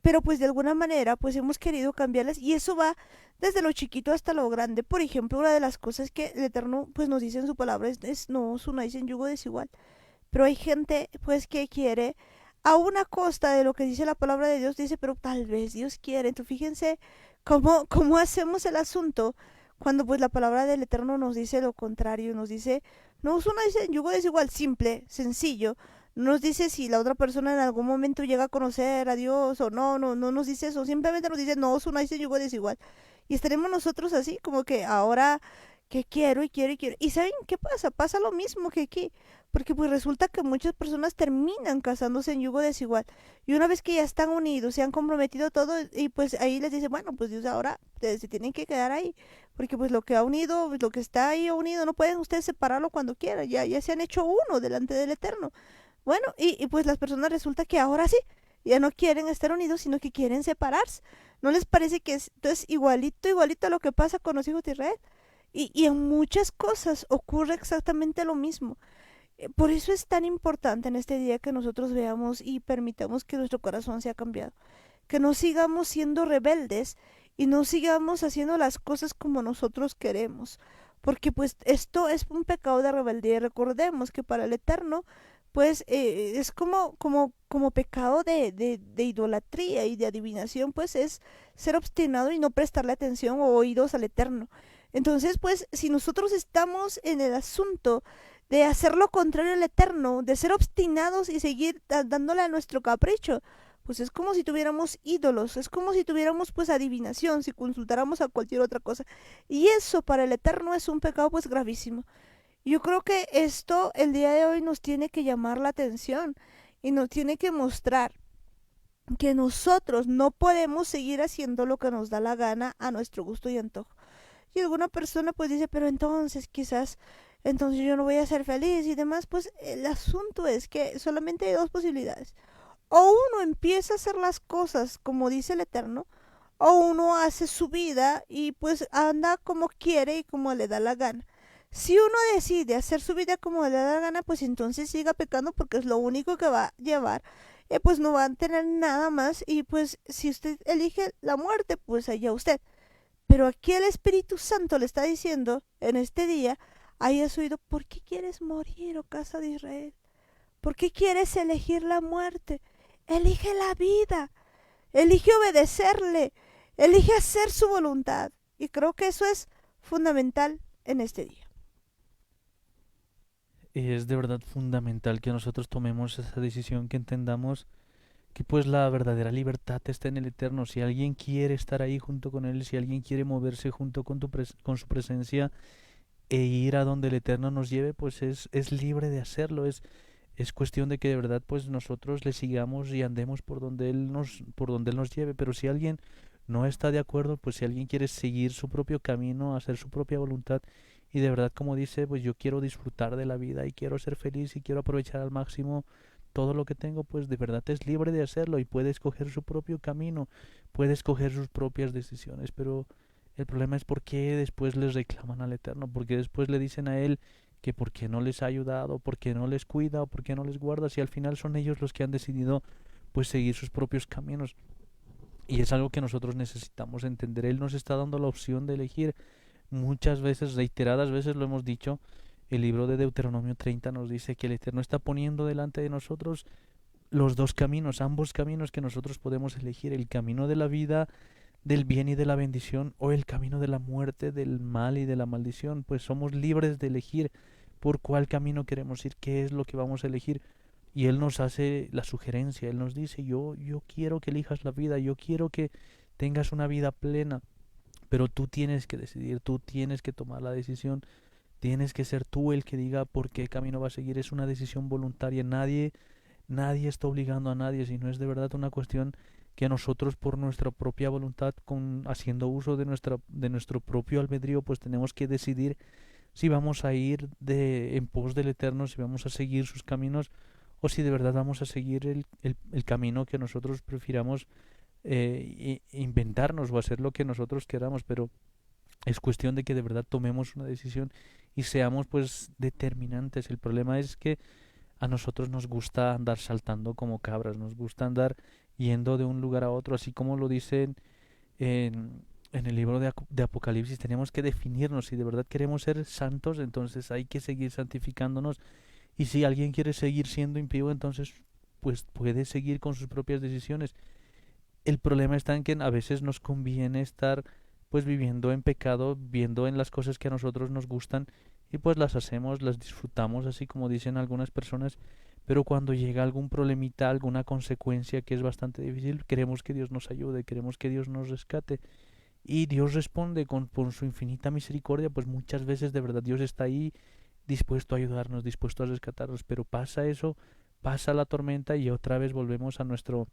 pero pues de alguna manera pues hemos querido cambiarlas y eso va desde lo chiquito hasta lo grande. Por ejemplo, una de las cosas que el Eterno pues nos dice en su palabra es no os unáis en yugo desigual. Pero hay gente pues que quiere a una costa de lo que dice la palabra de Dios, dice, pero tal vez Dios quiere. Entonces fíjense cómo hacemos el asunto cuando pues la palabra del Eterno nos dice lo contrario, nos dice, no os unáis en yugo desigual, simple, sencillo. No nos dice si la otra persona en algún momento llega a conocer a Dios o no, no nos dice eso, simplemente nos dice, no os unáis en yugo desigual. Y estaremos nosotros así, como que ahora que quiero y quiero y quiero. ¿Y saben qué pasa? Pasa lo mismo que aquí. Porque pues resulta que muchas personas terminan casándose en yugo desigual. Y una vez que ya están unidos, se han comprometido todo, y pues ahí les dice, bueno, pues Dios ahora se tienen que quedar ahí. Porque pues lo que ha unido, pues, lo que está ahí unido, no pueden ustedes separarlo cuando quieran. Ya se han hecho uno delante del Eterno. Bueno, pues las personas resulta que ahora sí, ya no quieren estar unidos, sino que quieren separarse. ¿No les parece que esto es igualito a lo que pasa con los hijos de Israel? Y en muchas cosas ocurre exactamente lo mismo. Por eso es tan importante en este día que nosotros veamos y permitamos que nuestro corazón sea cambiado. Que no sigamos siendo rebeldes y no sigamos haciendo las cosas como nosotros queremos. Porque pues esto es un pecado de rebeldía. Y recordemos que para el Eterno pues es como pecado de idolatría y de adivinación, pues es ser obstinado y no prestarle atención o oídos al Eterno. Entonces, pues, si nosotros estamos en el asunto de hacer lo contrario al Eterno, de ser obstinados y seguir dándole a nuestro capricho, pues es como si tuviéramos ídolos, es como si tuviéramos pues adivinación, si consultáramos a cualquier otra cosa. Y eso para el Eterno es un pecado pues gravísimo. Yo creo que esto el día de hoy nos tiene que llamar la atención y nos tiene que mostrar que nosotros no podemos seguir haciendo lo que nos da la gana a nuestro gusto y antojo. Y alguna persona pues dice, pero entonces quizás, entonces yo no voy a ser feliz y demás. Pues el asunto es que solamente hay dos posibilidades. O uno empieza a hacer las cosas como dice el Eterno, o uno hace su vida y pues anda como quiere y como le da la gana. Si uno decide hacer su vida como le da la gana, pues entonces siga pecando porque es lo único que va a llevar. Pues no va a tener nada más y pues si usted elige la muerte, pues allá usted. Pero aquí el Espíritu Santo le está diciendo en este día, hayas oído, ¿por qué quieres morir, oh casa de Israel? ¿Por qué quieres elegir la muerte? Elige la vida, elige obedecerle, elige hacer su voluntad. Y creo que eso es fundamental en este día. Y es de verdad fundamental que nosotros tomemos esa decisión, que entendamos que pues la verdadera libertad está en el Eterno. Si alguien quiere estar ahí junto con Él, si alguien quiere moverse junto con su presencia e ir a donde el Eterno nos lleve, pues es libre de hacerlo. Es cuestión de que de verdad pues nosotros le sigamos y andemos por donde Él nos lleve. Pero si alguien no está de acuerdo, pues si alguien quiere seguir su propio camino, hacer su propia voluntad, y de verdad como dice, pues yo quiero disfrutar de la vida y quiero ser feliz y quiero aprovechar al máximo todo lo que tengo, pues de verdad es libre de hacerlo y puede escoger su propio camino, puede escoger sus propias decisiones. Pero el problema es por qué después les reclaman al Eterno, porque después le dicen a Él que por qué no les ha ayudado, por qué no les cuida o por qué no les guarda, si al final son ellos los que han decidido pues seguir sus propios caminos. Y es algo que nosotros necesitamos entender. Él nos está dando la opción de elegir. Muchas veces, reiteradas veces lo hemos dicho, el libro de Deuteronomio 30 nos dice que el Eterno está poniendo delante de nosotros los dos caminos, ambos caminos que nosotros podemos elegir, el camino de la vida, del bien y de la bendición, o el camino de la muerte, del mal y de la maldición. Pues somos libres de elegir por cuál camino queremos ir, qué es lo que vamos a elegir. Y Él nos hace la sugerencia, Él nos dice, yo quiero que elijas la vida, yo quiero que tengas una vida plena, pero tú tienes que decidir, tú tienes que tomar la decisión, tienes que ser tú el que diga por qué camino va a seguir. Es una decisión voluntaria, nadie está obligando a nadie, sino es de verdad una cuestión que nosotros por nuestra propia voluntad, haciendo uso de nuestro propio albedrío, pues tenemos que decidir si vamos a ir en pos del Eterno, si vamos a seguir sus caminos, o si de verdad vamos a seguir el camino que nosotros prefiramos inventarnos o hacer lo que nosotros queramos. Pero es cuestión de que de verdad tomemos una decisión y seamos pues determinantes. El problema es que a nosotros nos gusta andar saltando como cabras, nos gusta andar yendo de un lugar a otro, así como lo dicen en el libro de Apocalipsis. Tenemos que definirnos. Si de verdad queremos ser santos, entonces hay que seguir santificándonos. Y si alguien quiere seguir siendo impío, entonces pues puede seguir con sus propias decisiones. El problema está en que a veces nos conviene estar pues viviendo en pecado, viendo en las cosas que a nosotros nos gustan y pues las hacemos, las disfrutamos, así como dicen algunas personas, pero cuando llega algún problemita, alguna consecuencia que es bastante difícil, queremos que Dios nos ayude, queremos que Dios nos rescate. Y Dios responde con su infinita misericordia, pues muchas veces de verdad Dios está ahí dispuesto a ayudarnos, dispuesto a rescatarnos, pero pasa eso, pasa la tormenta y otra vez volvemos a nuestro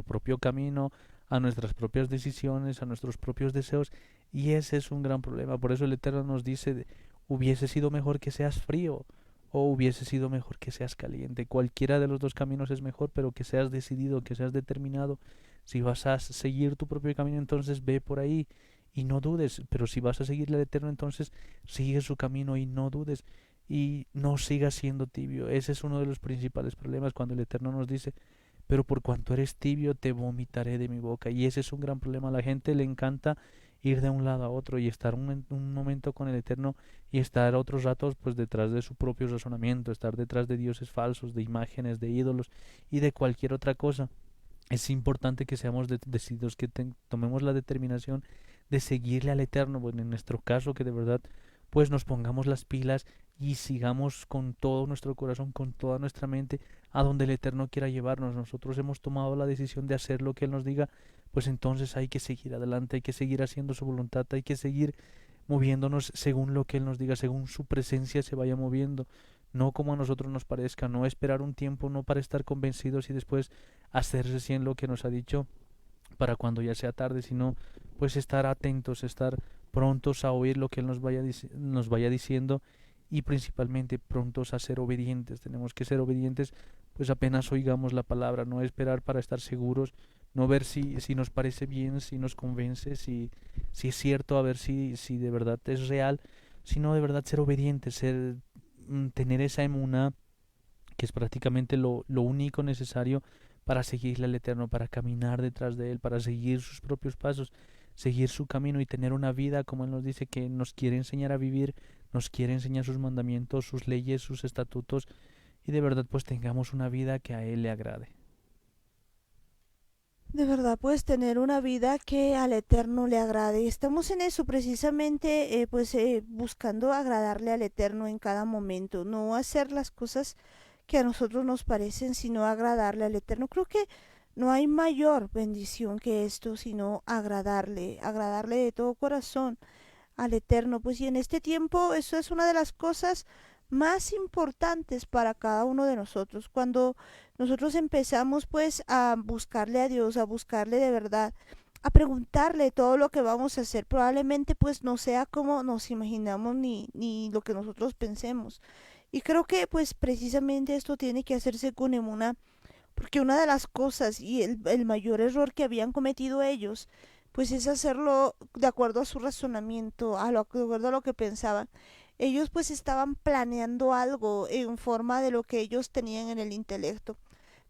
propio camino, a nuestras propias decisiones, a nuestros propios deseos, y ese es un gran problema. Por eso el Eterno nos dice, hubiese sido mejor que seas frío o hubiese sido mejor que seas caliente. Cualquiera de los dos caminos es mejor, pero que seas decidido, que seas determinado. Si vas a seguir tu propio camino, entonces ve por ahí y no dudes, pero si vas a seguirle al Eterno, entonces sigue su camino y no dudes. Y no sigas siendo tibio. Ese es uno de los principales problemas cuando el Eterno nos dice, pero por cuanto eres tibio te vomitaré de mi boca. Y ese es un gran problema. A la gente le encanta ir de un lado a otro y estar un momento con el Eterno y estar otros ratos pues detrás de su propio razonamiento, estar detrás de dioses falsos, de imágenes, de ídolos y de cualquier otra cosa. Es importante que seamos decididos, que tomemos la determinación de seguirle al Eterno, bueno, en nuestro caso que de verdad pues nos pongamos las pilas y sigamos con todo nuestro corazón, con toda nuestra mente a donde el Eterno quiera llevarnos. Nosotros hemos tomado la decisión de hacer lo que Él nos diga, pues entonces hay que seguir adelante, hay que seguir haciendo su voluntad, hay que seguir moviéndonos según lo que Él nos diga, según su presencia se vaya moviendo, no como a nosotros nos parezca, no esperar un tiempo, no para estar convencidos y después hacer recién lo que nos ha dicho para cuando ya sea tarde, sino pues estar atentos, estar prontos a oír lo que Él nos vaya diciendo y principalmente prontos a ser obedientes. Tenemos que ser obedientes pues apenas oigamos la palabra, no esperar para estar seguros, no ver si nos parece bien, si nos convence, si es cierto, a ver si de verdad es real, sino de verdad ser obedientes, tener esa emuná que es prácticamente lo único necesario para seguirle al Eterno, para caminar detrás de Él, para seguir sus propios pasos, seguir su camino y tener una vida como Él nos dice que nos quiere enseñar a vivir, nos quiere enseñar sus mandamientos, sus leyes, sus estatutos y de verdad pues tengamos una vida que a Él le agrade. De verdad, pues tener una vida que al Eterno le agrade. Estamos en eso precisamente, buscando agradarle al Eterno en cada momento, no hacer las cosas que a nosotros nos parecen, sino agradarle al Eterno. Creo que no hay mayor bendición que esto, sino agradarle, agradarle de todo corazón al Eterno. Pues y en este tiempo eso es una de las cosas más importantes para cada uno de nosotros. Cuando nosotros empezamos pues a buscarle a Dios, a buscarle de verdad, a preguntarle todo lo que vamos a hacer, probablemente pues no sea como nos imaginamos ni lo que nosotros pensemos. Y creo que pues precisamente esto tiene que hacerse con emuna, porque una de las cosas y el mayor error que habían cometido ellos, pues es hacerlo de acuerdo a su razonamiento, de acuerdo a lo que pensaban. Ellos pues estaban planeando algo en forma de lo que ellos tenían en el intelecto.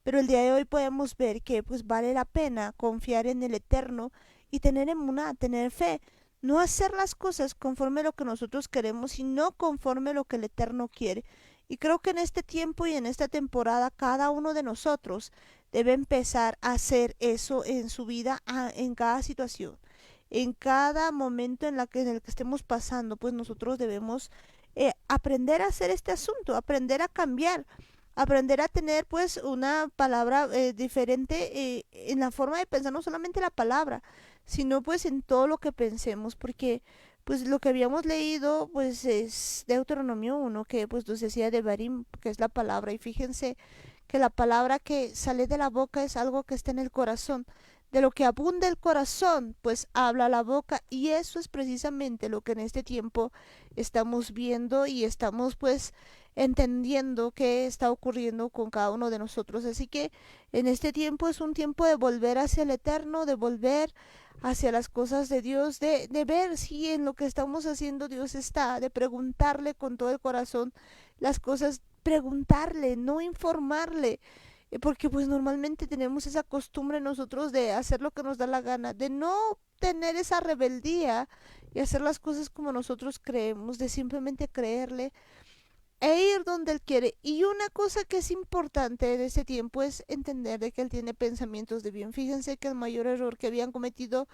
Pero el día de hoy podemos ver que pues vale la pena confiar en el Eterno y tener emuná, tener fe, no hacer las cosas conforme a lo que nosotros queremos, sino conforme a lo que el Eterno quiere. Y creo que en este tiempo y en esta temporada cada uno de nosotros debe empezar a hacer eso en su vida, en cada situación, en cada momento en el que estemos pasando, pues nosotros debemos aprender a hacer este asunto, aprender a cambiar, aprender a tener pues una palabra diferente en la forma de pensar, no solamente la palabra, sino pues en todo lo que pensemos, porque pues lo que habíamos leído pues es Deuteronomio 1 que pues nos decía de Barim, que es la palabra, y fíjense que la palabra que sale de la boca es algo que está en el corazón. De lo que abunda el corazón, pues habla la boca, y eso es precisamente lo que en este tiempo estamos viendo y estamos pues entendiendo qué está ocurriendo con cada uno de nosotros. Así que en este tiempo es un tiempo de volver hacia el Eterno, de volver hacia las cosas de Dios, de ver si en lo que estamos haciendo Dios está, de preguntarle con todo el corazón las cosas, preguntarle, no informarle. porque pues normalmente tenemos esa costumbre nosotros de hacer lo que nos da la gana, de no tener esa rebeldía y hacer las cosas como nosotros creemos, de simplemente creerle e ir donde él quiere. Y una cosa que es importante en ese tiempo es entender de que él tiene pensamientos de bien. Fíjense que el mayor error que habían cometido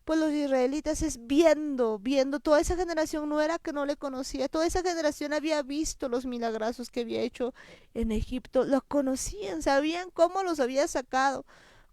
pues los israelitas es viendo, toda esa generación no era que no le conocía, toda esa generación había visto los milagrazos que había hecho en Egipto, lo conocían, sabían cómo los había sacado.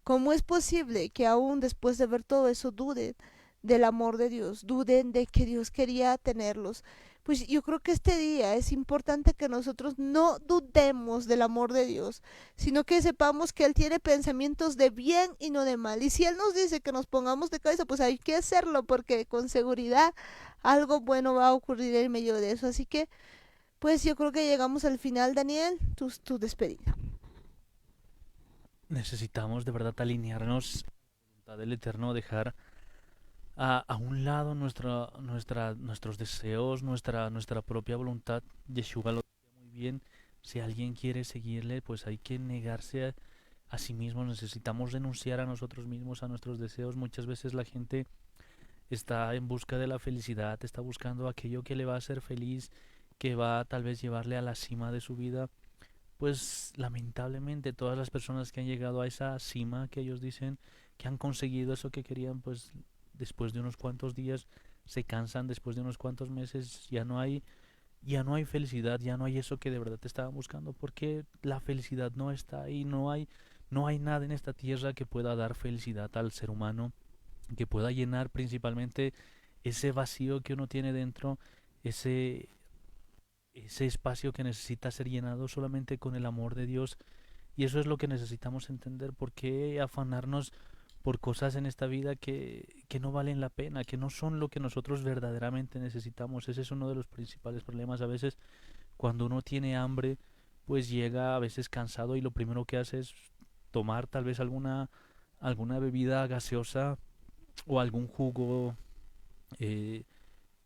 ¿Cómo es posible que aún después de ver todo eso duden del amor de Dios, duden de que Dios quería tenerlos? Pues yo creo que este día es importante que nosotros no dudemos del amor de Dios, sino que sepamos que Él tiene pensamientos de bien y no de mal. Y si Él nos dice que nos pongamos de cabeza, pues hay que hacerlo, porque con seguridad algo bueno va a ocurrir en medio de eso. Así que, pues yo creo que llegamos al final, Daniel, tu despedida. Necesitamos de verdad alinearnos a la voluntad del Eterno, dejar a un lado nuestros deseos, nuestra propia voluntad. Yeshua lo decía muy bien, si alguien quiere seguirle, pues hay que negarse a sí mismo, necesitamos renunciar a nosotros mismos, a nuestros deseos. Muchas veces la gente está en busca de la felicidad, está buscando aquello que le va a hacer feliz, que va a tal vez llevarle a la cima de su vida. Pues lamentablemente todas las personas que han llegado a esa cima que ellos dicen que han conseguido eso que querían, pues después de unos cuantos días se cansan, después de unos cuantos meses ya no hay felicidad, ya no hay eso que de verdad te estaban buscando, porque la felicidad no está ahí, no hay nada en esta tierra que pueda dar felicidad al ser humano, que pueda llenar principalmente ese vacío que uno tiene dentro, ese ese espacio que necesita ser llenado solamente con el amor de Dios. Y eso es lo que necesitamos entender. ¿Por qué afanarnos por cosas en esta vida que no valen la pena, que no son lo que nosotros verdaderamente necesitamos? Ese es uno de los principales problemas. A veces cuando uno tiene hambre, pues llega a veces cansado y lo primero que hace es tomar tal vez alguna bebida gaseosa o algún jugo eh,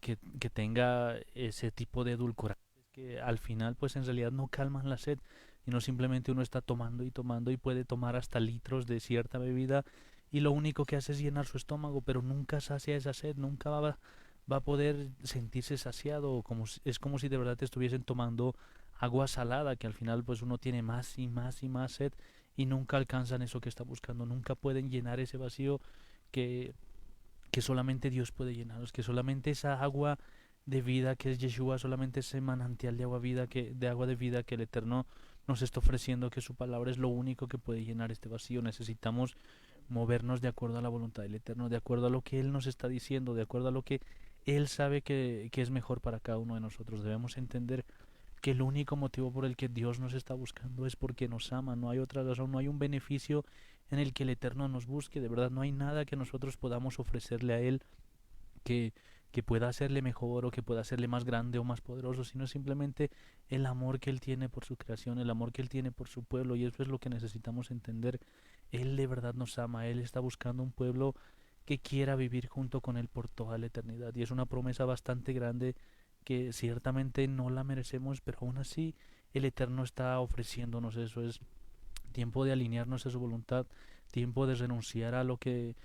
que tenga ese tipo de edulcorantes que al final pues en realidad no calman la sed, y no simplemente uno está tomando y tomando y puede tomar hasta litros de cierta bebida y lo único que hace es llenar su estómago, pero nunca sacia esa sed, nunca va a poder sentirse saciado, es como si de verdad te estuviesen tomando agua salada, que al final pues uno tiene más y más y más sed y nunca alcanzan eso que está buscando, nunca pueden llenar ese vacío que que solamente Dios puede llenarlos, que solamente esa agua de vida que es Yeshua, solamente ese manantial de agua vida de agua de vida que el Eterno nos está ofreciendo, que su palabra es lo único que puede llenar este vacío. Necesitamos movernos de acuerdo a la voluntad del Eterno, de acuerdo a lo que Él nos está diciendo, de acuerdo a lo que Él sabe que es mejor para cada uno de nosotros. Debemos entender que el único motivo por el que Dios nos está buscando es porque nos ama, no hay otra razón, no hay un beneficio en el que el Eterno nos busque, de verdad no hay nada que nosotros podamos ofrecerle a Él que, que pueda hacerle mejor o que pueda hacerle más grande o más poderoso, sino simplemente el amor que Él tiene por su creación, el amor que Él tiene por su pueblo, y eso es lo que necesitamos entender. Él de verdad nos ama, Él está buscando un pueblo que quiera vivir junto con Él por toda la eternidad, y es una promesa bastante grande que ciertamente no la merecemos, pero aún así el Eterno está ofreciéndonos eso. Es tiempo de alinearnos a su voluntad, tiempo de renunciar a lo que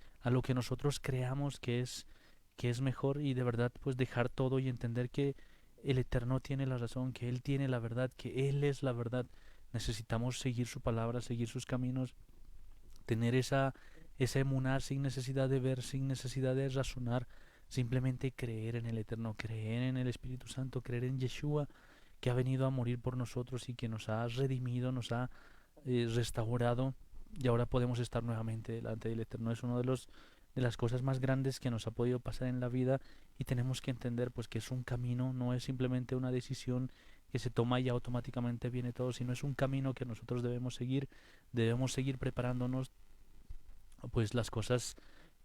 nosotros creamos que es mejor, y de verdad pues dejar todo y entender que el Eterno tiene la razón, que Él tiene la verdad, que Él es la verdad. Necesitamos seguir su palabra, seguir sus caminos, tener esa emuná sin necesidad de ver, sin necesidad de razonar, simplemente creer en el Eterno, creer en el Espíritu Santo, creer en Yeshua, que ha venido a morir por nosotros y que nos ha redimido, nos ha restaurado, y ahora podemos estar nuevamente delante del Eterno. Es uno de las cosas más grandes que nos ha podido pasar en la vida, y tenemos que entender pues que es un camino, no es simplemente una decisión que se toma y ya automáticamente viene todo, sino es un camino que nosotros debemos seguir preparándonos, pues las cosas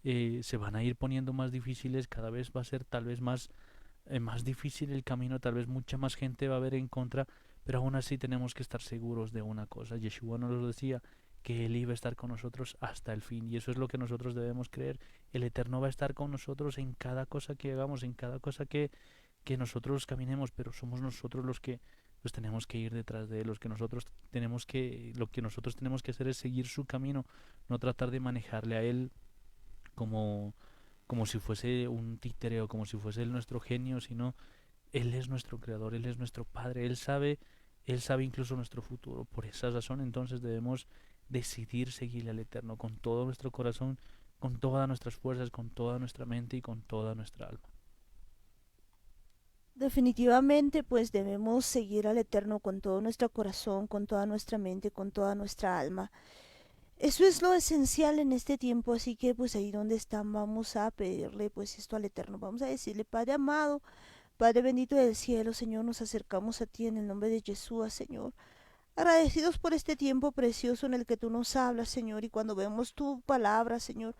se van a ir poniendo más difíciles, cada vez va a ser tal vez más difícil el camino, tal vez mucha más gente va a haber en contra, pero aún así tenemos que estar seguros de una cosa. Yeshua nos lo decía, que Él iba a estar con nosotros hasta el fin, y eso es lo que nosotros debemos creer. El Eterno va a estar con nosotros en cada cosa que hagamos, en cada cosa que nosotros caminemos, pero somos nosotros pues tenemos que ir detrás de él. Lo que nosotros tenemos que hacer es seguir su camino, no tratar de manejarle a él como, como si fuese un títere o como si fuese él nuestro genio, sino él es nuestro creador, él es nuestro padre, él sabe incluso nuestro futuro. Por esa razón entonces debemos decidir seguirle al Eterno con todo nuestro corazón, con todas nuestras fuerzas, con toda nuestra mente y con toda nuestra alma. Definitivamente, pues debemos seguir al Eterno con todo nuestro corazón, con toda nuestra mente, con toda nuestra alma. Eso es lo esencial en este tiempo, así que pues ahí donde están vamos a pedirle pues esto al Eterno. Vamos a decirle, Padre amado, Padre bendito del cielo, Señor, nos acercamos a ti en el nombre de Jesús, Señor. Agradecidos por este tiempo precioso en el que tú nos hablas, Señor, y cuando vemos tu palabra, Señor,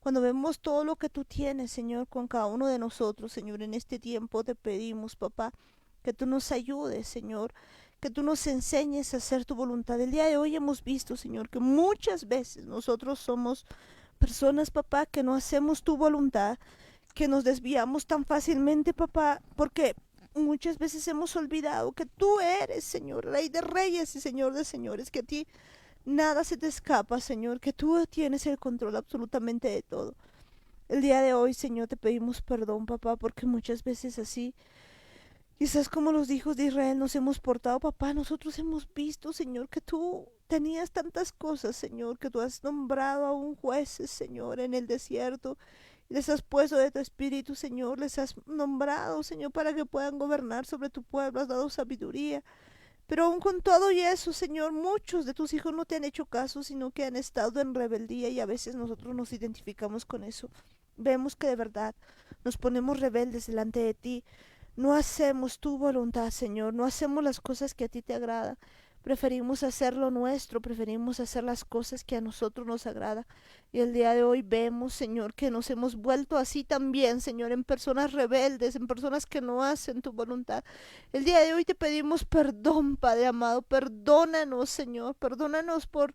cuando vemos todo lo que tú tienes, Señor, con cada uno de nosotros, Señor, en este tiempo te pedimos, papá, que tú nos ayudes, Señor, que tú nos enseñes a hacer tu voluntad. El día de hoy hemos visto, Señor, que muchas veces nosotros somos personas, papá, que no hacemos tu voluntad, que nos desviamos tan fácilmente, papá, porque muchas veces hemos olvidado que tú eres, Señor, Rey de Reyes y Señor de Señores, que a ti nada se te escapa, Señor, que tú tienes el control absolutamente de todo. El día de hoy, Señor, te pedimos perdón, papá, porque muchas veces así, quizás como los hijos de Israel nos hemos portado, papá, nosotros hemos visto, Señor, que tú tenías tantas cosas, Señor, que tú has nombrado a un jueces, Señor, en el desierto, les has puesto de tu espíritu, Señor, les has nombrado, Señor, para que puedan gobernar sobre tu pueblo, has dado sabiduría. Pero aún con todo y eso, Señor, muchos de tus hijos no te han hecho caso, sino que han estado en rebeldía y a veces nosotros nos identificamos con eso. Vemos que de verdad nos ponemos rebeldes delante de ti. No hacemos tu voluntad, Señor, no hacemos las cosas que a ti te agradan. Preferimos hacer lo nuestro, preferimos hacer las cosas que a nosotros nos agrada. Y el día de hoy vemos, Señor, que nos hemos vuelto así también, Señor, en personas rebeldes, en personas que no hacen tu voluntad. El día de hoy te pedimos perdón, Padre amado, perdónanos, Señor, perdónanos por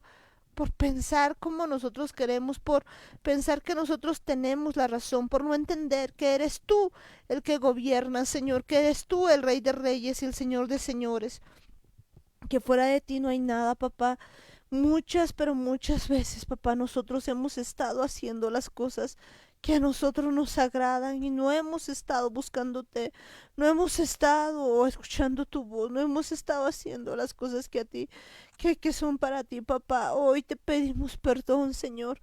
pensar como nosotros queremos, por pensar que nosotros tenemos la razón, por no entender que eres tú el que gobierna, Señor, que eres tú el Rey de Reyes y el Señor de Señores, que fuera de ti no hay nada, papá. Muchas, pero muchas veces, papá, nosotros hemos estado haciendo las cosas que a nosotros nos agradan y no hemos estado buscándote, no hemos estado escuchando tu voz, no hemos estado haciendo las cosas que a ti, que son para ti, papá. Hoy te pedimos perdón, Señor.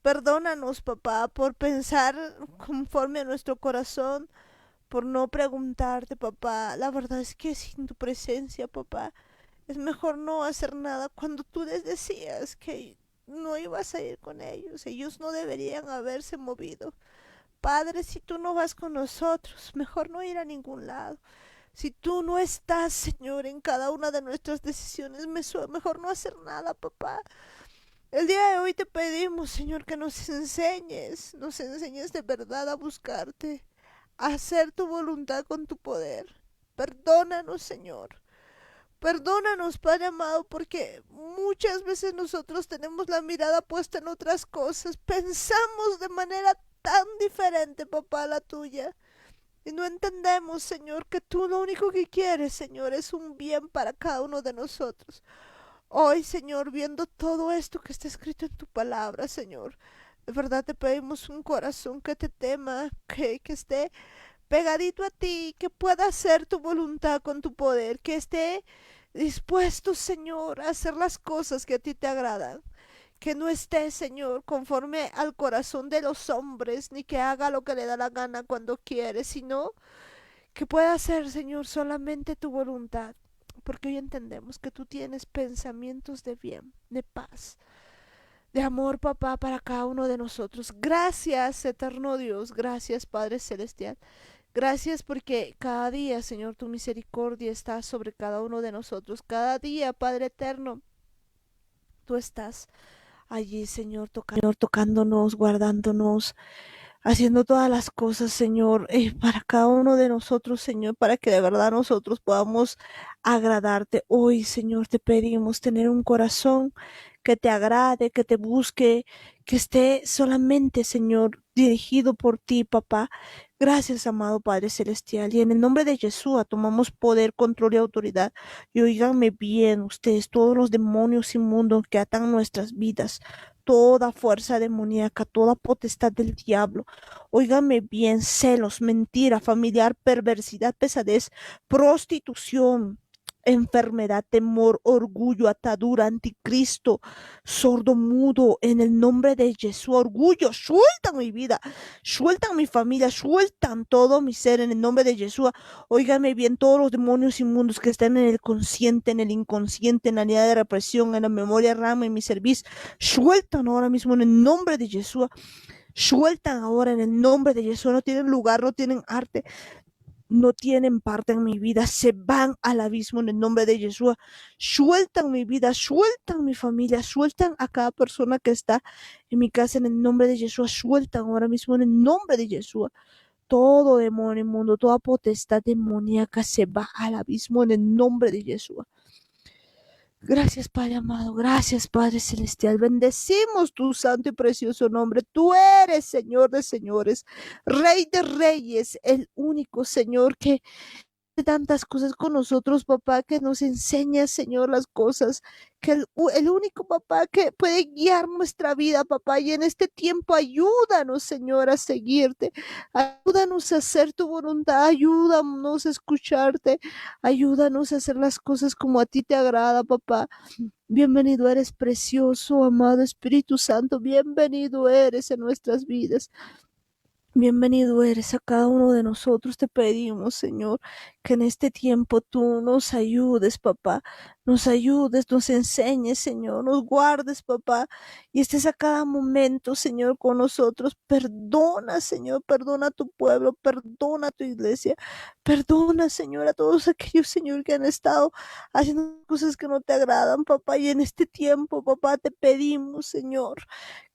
Perdónanos, papá, por pensar conforme a nuestro corazón, por no preguntarte, papá. La verdad es que sin tu presencia, papá, es mejor no hacer nada cuando tú les decías que no ibas a ir con ellos. Ellos no deberían haberse movido. Padre, si tú no vas con nosotros, mejor no ir a ningún lado. Si tú no estás, Señor, en cada una de nuestras decisiones, mejor no hacer nada, papá. El día de hoy te pedimos, Señor, que nos enseñes de verdad a buscarte, a hacer tu voluntad con tu poder. Perdónanos, Señor. Perdónanos, Padre amado, porque muchas veces nosotros tenemos la mirada puesta en otras cosas. Pensamos de manera tan diferente, papá, a la tuya. Y no entendemos, Señor, que tú lo único que quieres, Señor, es un bien para cada uno de nosotros. Hoy, Señor, viendo todo esto que está escrito en tu palabra, Señor, de verdad te pedimos un corazón que te tema, que esté pegadito a ti, que pueda hacer tu voluntad con tu poder, que esté dispuesto, Señor, a hacer las cosas que a ti te agradan. Que no esté, Señor, conforme al corazón de los hombres, ni que haga lo que le da la gana cuando quiere, sino que pueda hacer, Señor, solamente tu voluntad. Porque hoy entendemos que tú tienes pensamientos de bien, de paz, de amor, papá, para cada uno de nosotros. Gracias, eterno Dios, gracias, Padre Celestial. Gracias porque cada día, Señor, tu misericordia está sobre cada uno de nosotros. Cada día, Padre eterno, tú estás allí, Señor, tocándonos, guardándonos, haciendo todas las cosas, Señor, para cada uno de nosotros, Señor, para que de verdad nosotros podamos agradarte. Hoy, Señor, te pedimos tener un corazón que te agrade, que te busque, que esté solamente, Señor, dirigido por ti, papá. Gracias, amado Padre Celestial. Y en el nombre de Jesús tomamos poder, control y autoridad. Y oíganme bien ustedes, todos los demonios inmundos que atan nuestras vidas, toda fuerza demoníaca, toda potestad del diablo. Óigame bien, celos, mentira, familiar, perversidad, pesadez, prostitución, enfermedad, temor, orgullo, atadura, anticristo, sordo, mudo, en el nombre de Jesús, orgullo, sueltan mi vida, sueltan mi familia, sueltan todo mi ser en el nombre de Jesús. Óigame bien, todos los demonios inmundos que están en el consciente, en el inconsciente, en la unidad de represión, en la memoria rama, en mi servicio, sueltan ahora mismo en el nombre de Jesús. Sueltan ahora en el nombre de Jesús. No tienen lugar, no tienen arte, no tienen parte en mi vida, se van al abismo en el nombre de Jesús. Sueltan mi vida, sueltan mi familia, sueltan a cada persona que está en mi casa en el nombre de Jesús. Sueltan ahora mismo en el nombre de Jesús. Todo demonio inmundo, toda potestad demoníaca se va al abismo en el nombre de Jesús. Gracias, Padre amado, gracias, Padre celestial. Bendecimos tu santo y precioso nombre. Tú eres Señor de señores, Rey de reyes, el único Señor que hace tantas cosas con nosotros, papá, que nos enseña, Señor, las cosas, que el único papá que puede guiar nuestra vida, papá, y en este tiempo ayúdanos, Señor, a seguirte, ayúdanos a hacer tu voluntad, ayúdanos a escucharte, ayúdanos a hacer las cosas como a ti te agrada, papá. Bienvenido eres, precioso, amado Espíritu Santo, bienvenido eres en nuestras vidas. Bienvenido eres a cada uno de nosotros. Te pedimos, Señor, que en este tiempo tú nos ayudes, papá. Nos ayudes, nos enseñes, Señor. Nos guardes, papá. Y estés a cada momento, Señor, con nosotros. Perdona, Señor. Perdona a tu pueblo. Perdona a tu iglesia. Perdona, Señor, a todos aquellos, Señor, que han estado haciendo cosas que no te agradan, papá. Y en este tiempo, papá, te pedimos, Señor,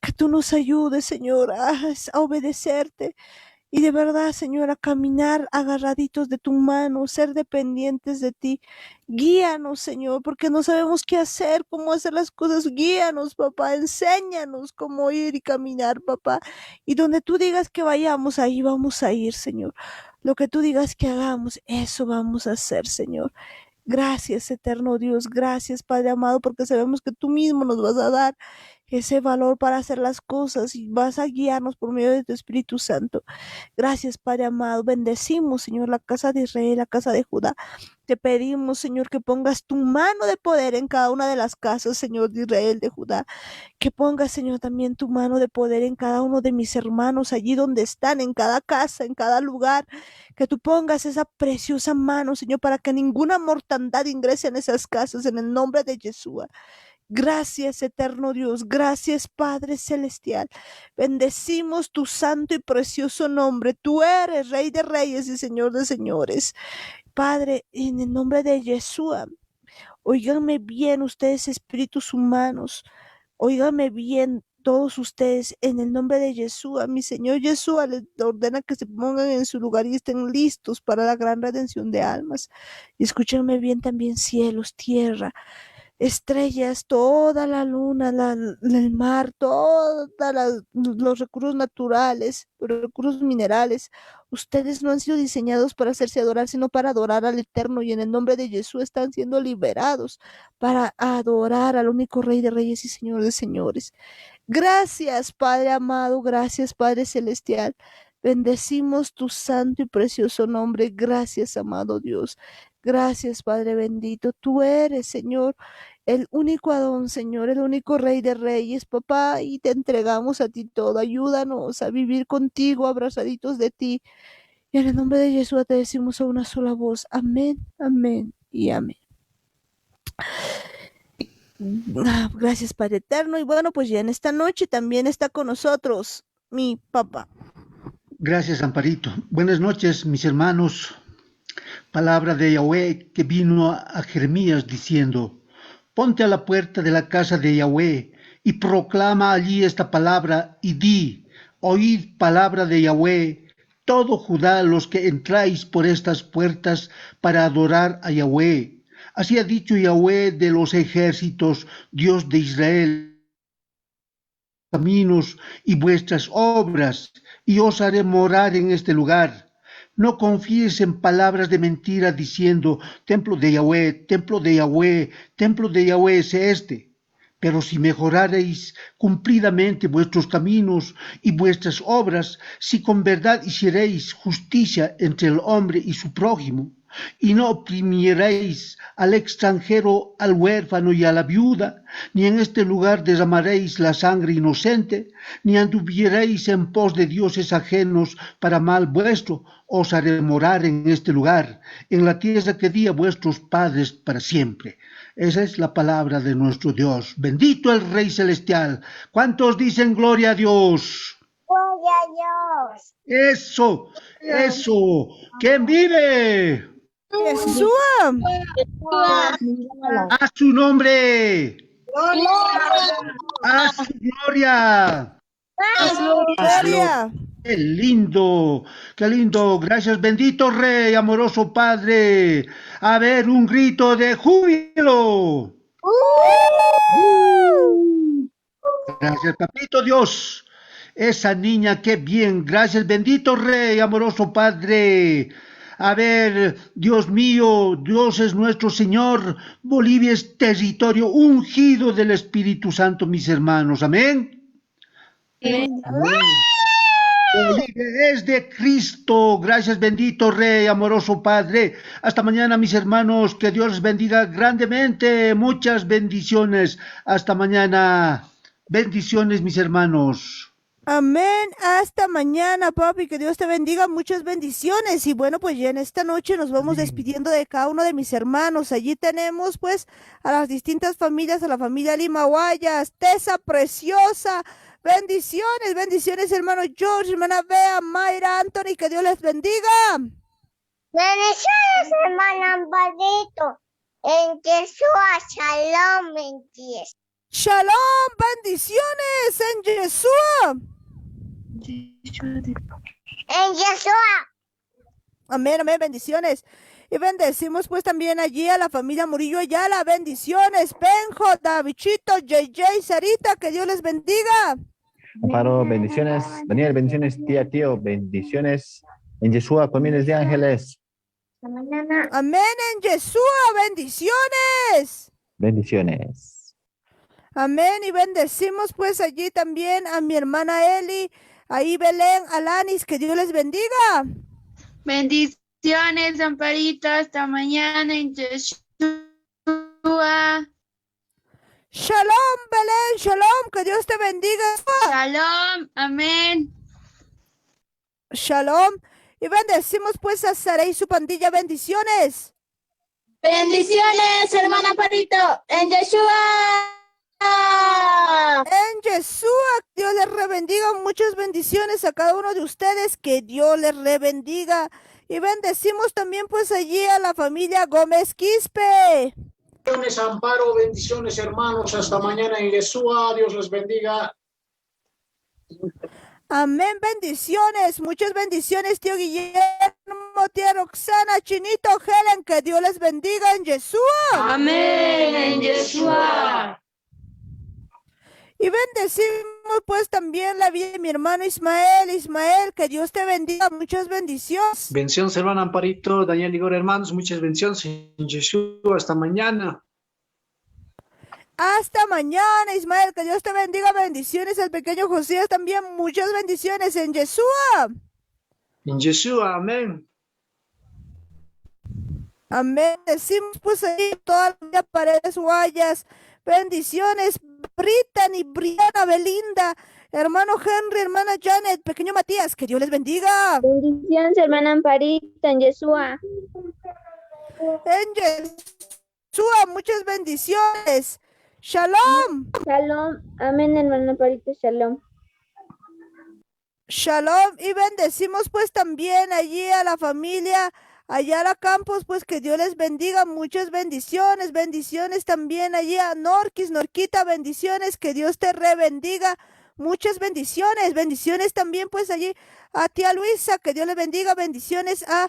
que tú nos ayudes, Señor, a obedecerte y de verdad, Señor, a caminar agarraditos de tu mano, ser dependientes de ti. Guíanos, Señor, porque no sabemos qué hacer, cómo hacer las cosas. Guíanos, papá, enséñanos cómo ir y caminar, papá. Y donde tú digas que vayamos, ahí vamos a ir, Señor. Lo que tú digas que hagamos, eso vamos a hacer, Señor. Gracias, eterno Dios, gracias, Padre amado, porque sabemos que tú mismo nos vas a dar ese valor para hacer las cosas y vas a guiarnos por medio de tu Espíritu Santo. Gracias, Padre amado. Bendecimos, Señor, la casa de Israel, la casa de Judá. Te pedimos, Señor, que pongas tu mano de poder en cada una de las casas, Señor, de Israel, de Judá. Que pongas, Señor, también tu mano de poder en cada uno de mis hermanos, allí donde están, en cada casa, en cada lugar. Que tú pongas esa preciosa mano, Señor, para que ninguna mortandad ingrese en esas casas, en el nombre de Jesús. Gracias, eterno Dios. Gracias, Padre Celestial. Bendecimos tu santo y precioso nombre. Tú eres Rey de reyes y Señor de señores. Padre, en el nombre de Yeshua, óiganme bien ustedes, espíritus humanos. Óiganme bien todos ustedes, en el nombre de Yeshua. Mi Señor Yeshua les ordena que se pongan en su lugar y estén listos para la gran redención de almas. Y escúchenme bien también, cielos, tierra, estrellas, toda la luna, el mar, todos los recursos naturales, los recursos minerales. Ustedes no han sido diseñados para hacerse adorar, sino para adorar al Eterno, y en el nombre de Jesús están siendo liberados para adorar al único Rey de Reyes y Señor de Señores. Gracias, Padre amado, gracias, Padre Celestial. Bendecimos tu santo y precioso nombre. Gracias, amado Dios. Gracias, Padre bendito. Tú eres, Señor, el único Adón, Señor, el único Rey de Reyes, papá, y te entregamos a ti todo. Ayúdanos a vivir contigo, abrazaditos de ti. Y en el nombre de Jesús te decimos a una sola voz. Amén, amén y amén. Gracias, Padre eterno. Y bueno, pues ya en esta noche también está con nosotros mi papá. Gracias, Amparito. Buenas noches, mis hermanos. Palabra de Yahweh que vino a Jeremías diciendo: ponte a la puerta de la casa de Yahweh y proclama allí esta palabra y di: oíd palabra de Yahweh, todo Judá, los que entráis por estas puertas para adorar a Yahweh. Así ha dicho Yahweh de los ejércitos, Dios de Israel: caminos y vuestras obras, y os haré morar en este lugar. No confíes en palabras de mentira diciendo, templo de Yahweh, templo de Yahweh, templo de Yahweh es este. Pero si mejorareis cumplidamente vuestros caminos y vuestras obras, si con verdad hiciereis justicia entre el hombre y su prójimo, y no oprimiereis al extranjero, al huérfano y a la viuda, ni en este lugar derramaréis la sangre inocente, ni anduviereis en pos de dioses ajenos para mal vuestro, os haré morar en este lugar, en la tierra que di a vuestros padres para siempre. Esa es la palabra de nuestro Dios. Bendito el Rey Celestial. ¿Cuántos dicen gloria a Dios? Gloria a Dios. Eso. ¿Quién vive? Yeshua. A su nombre. A su gloria. Gloria. Qué lindo, qué lindo. Gracias, bendito Rey, amoroso Padre. A ver, un grito de júbilo. Gracias, papito Dios. Esa niña, qué bien. Gracias, bendito Rey, amoroso Padre. A ver, Dios mío, Dios es nuestro Señor. Bolivia es territorio ungido del Espíritu Santo, mis hermanos. Amén. Amén. Bolivia es de Cristo. Gracias, bendito Rey, amoroso Padre. Hasta mañana, mis hermanos. Que Dios les bendiga grandemente. Muchas bendiciones. Hasta mañana. Bendiciones, mis hermanos. Amén. Hasta mañana, papi. Que Dios te bendiga. Muchas bendiciones. Y bueno, pues ya en esta noche nos vamos despidiendo de cada uno de mis hermanos. Allí tenemos pues a las distintas familias, a la familia Lima Guayas, Tessa Preciosa. Bendiciones, bendiciones, hermano George, hermana Bea, Mayra, Anthony. Que Dios les bendiga. Bendiciones, hermano Amparito. En Yeshua, shalom, en Yeshua. Shalom, bendiciones en Yeshua. En Yeshua. Amén, amén, bendiciones. Y bendecimos pues también allí a la familia Murillo Ayala. Bendiciones, Benjo, Davichito, JJ, Sarita, que Dios les bendiga. Amparo, bendiciones. Daniel, bendiciones. Tía, tío, bendiciones. En Yeshua, con miles de ángeles. Hasta mañana. Amén en Yeshua, bendiciones. Bendiciones. Amén, y bendecimos pues allí también a mi hermana Eli, ahí Belén, Alanis, que Dios les bendiga. Bendiciones, Amparito, hasta mañana en Yeshua. Shalom, Belén, shalom, que Dios te bendiga. Shalom, amén. Shalom, y bendecimos pues a Sara y su pandilla, bendiciones. Bendiciones, hermana Amparito, en Yeshua. En Yeshua, Dios les rebendiga, muchas bendiciones a cada uno de ustedes, que Dios les rebendiga. Y bendecimos también pues allí a la familia Gómez Quispe. Bendiciones, Amparo, bendiciones, hermanos, hasta mañana en Yeshua, Dios les bendiga. Amén, bendiciones, muchas bendiciones, tío Guillermo, tía Roxana, Chinito, Helen, que Dios les bendiga en Yeshua. Amén, en Yeshua. Y bendecimos pues también la vida de mi hermano Ismael, que Dios te bendiga, muchas bendiciones. Bendiciones, hermano Amparito, Daniel Igor, hermanos, muchas bendiciones en Yeshua, hasta mañana. Hasta mañana, Ismael, que Dios te bendiga, bendiciones al pequeño Josías también, muchas bendiciones en Yeshua. En Yeshua, amén. Amén, decimos pues ahí todas las paredes guayas, bendiciones, Brittany, Briana, Belinda, hermano Henry, hermana Janet, pequeño Matías, que Dios les bendiga. Bendiciones, hermana Amparito, en Yeshua. En Yeshua, muchas bendiciones. Shalom. Shalom, amén, hermana Amparito, shalom. Shalom, y bendecimos pues también allí a la familia Ayala Campos, pues que Dios les bendiga, muchas bendiciones, bendiciones también allí a Norquis, Norquita, bendiciones, que Dios te rebendiga, muchas bendiciones. Bendiciones también pues allí a tía Luisa, que Dios le bendiga. Bendiciones a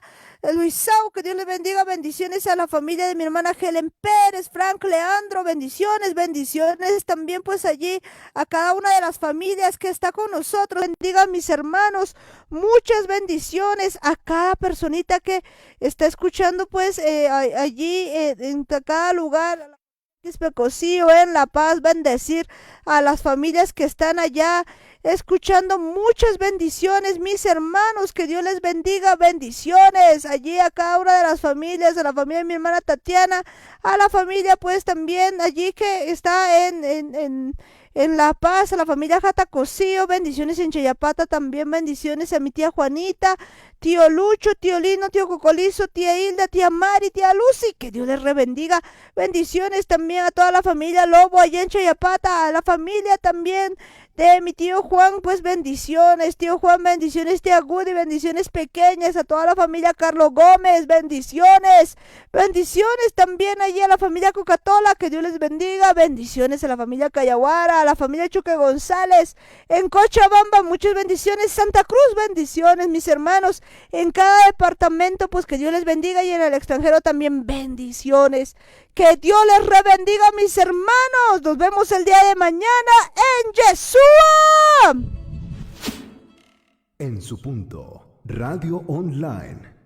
Luisao, que Dios le bendiga. Bendiciones a la familia de mi hermana Helen Pérez, Frank Leandro. Bendiciones, bendiciones también pues allí a cada una de las familias que está con nosotros. Bendiga a mis hermanos. Muchas bendiciones a cada personita que está escuchando pues allí en cada lugar. Quispe-Cosío, en La Paz, bendecir a las familias que están allá escuchando. Muchas bendiciones, mis hermanos, que Dios les bendiga. Bendiciones allí a cada una de las familias, a la familia de mi hermana Tatiana, a la familia pues también allí que está en La Paz, a la familia Jatacosío. Bendiciones en Chayapata también. Bendiciones a mi tía Juanita, tío Lucho, tío Lino, tío Cocolizo, tía Hilda, tía Mari, tía Lucy, que Dios les rebendiga. Bendiciones también a toda la familia Lobo allá en Chayapata, a la familia también de mi tío Juan, pues bendiciones, tío Juan, bendiciones, tía Goody, bendiciones pequeñas a toda la familia Carlos Gómez, bendiciones, bendiciones también allí a la familia Cocatola, que Dios les bendiga. Bendiciones a la familia Cayaguara, a la familia Chuque González, en Cochabamba, muchas bendiciones. Santa Cruz, bendiciones, mis hermanos, en cada departamento, pues que Dios les bendiga, y en el extranjero también bendiciones. Que Dios les rebendiga, mis hermanos. Nos vemos el día de mañana en Yeshua. En su punto, Radio Online.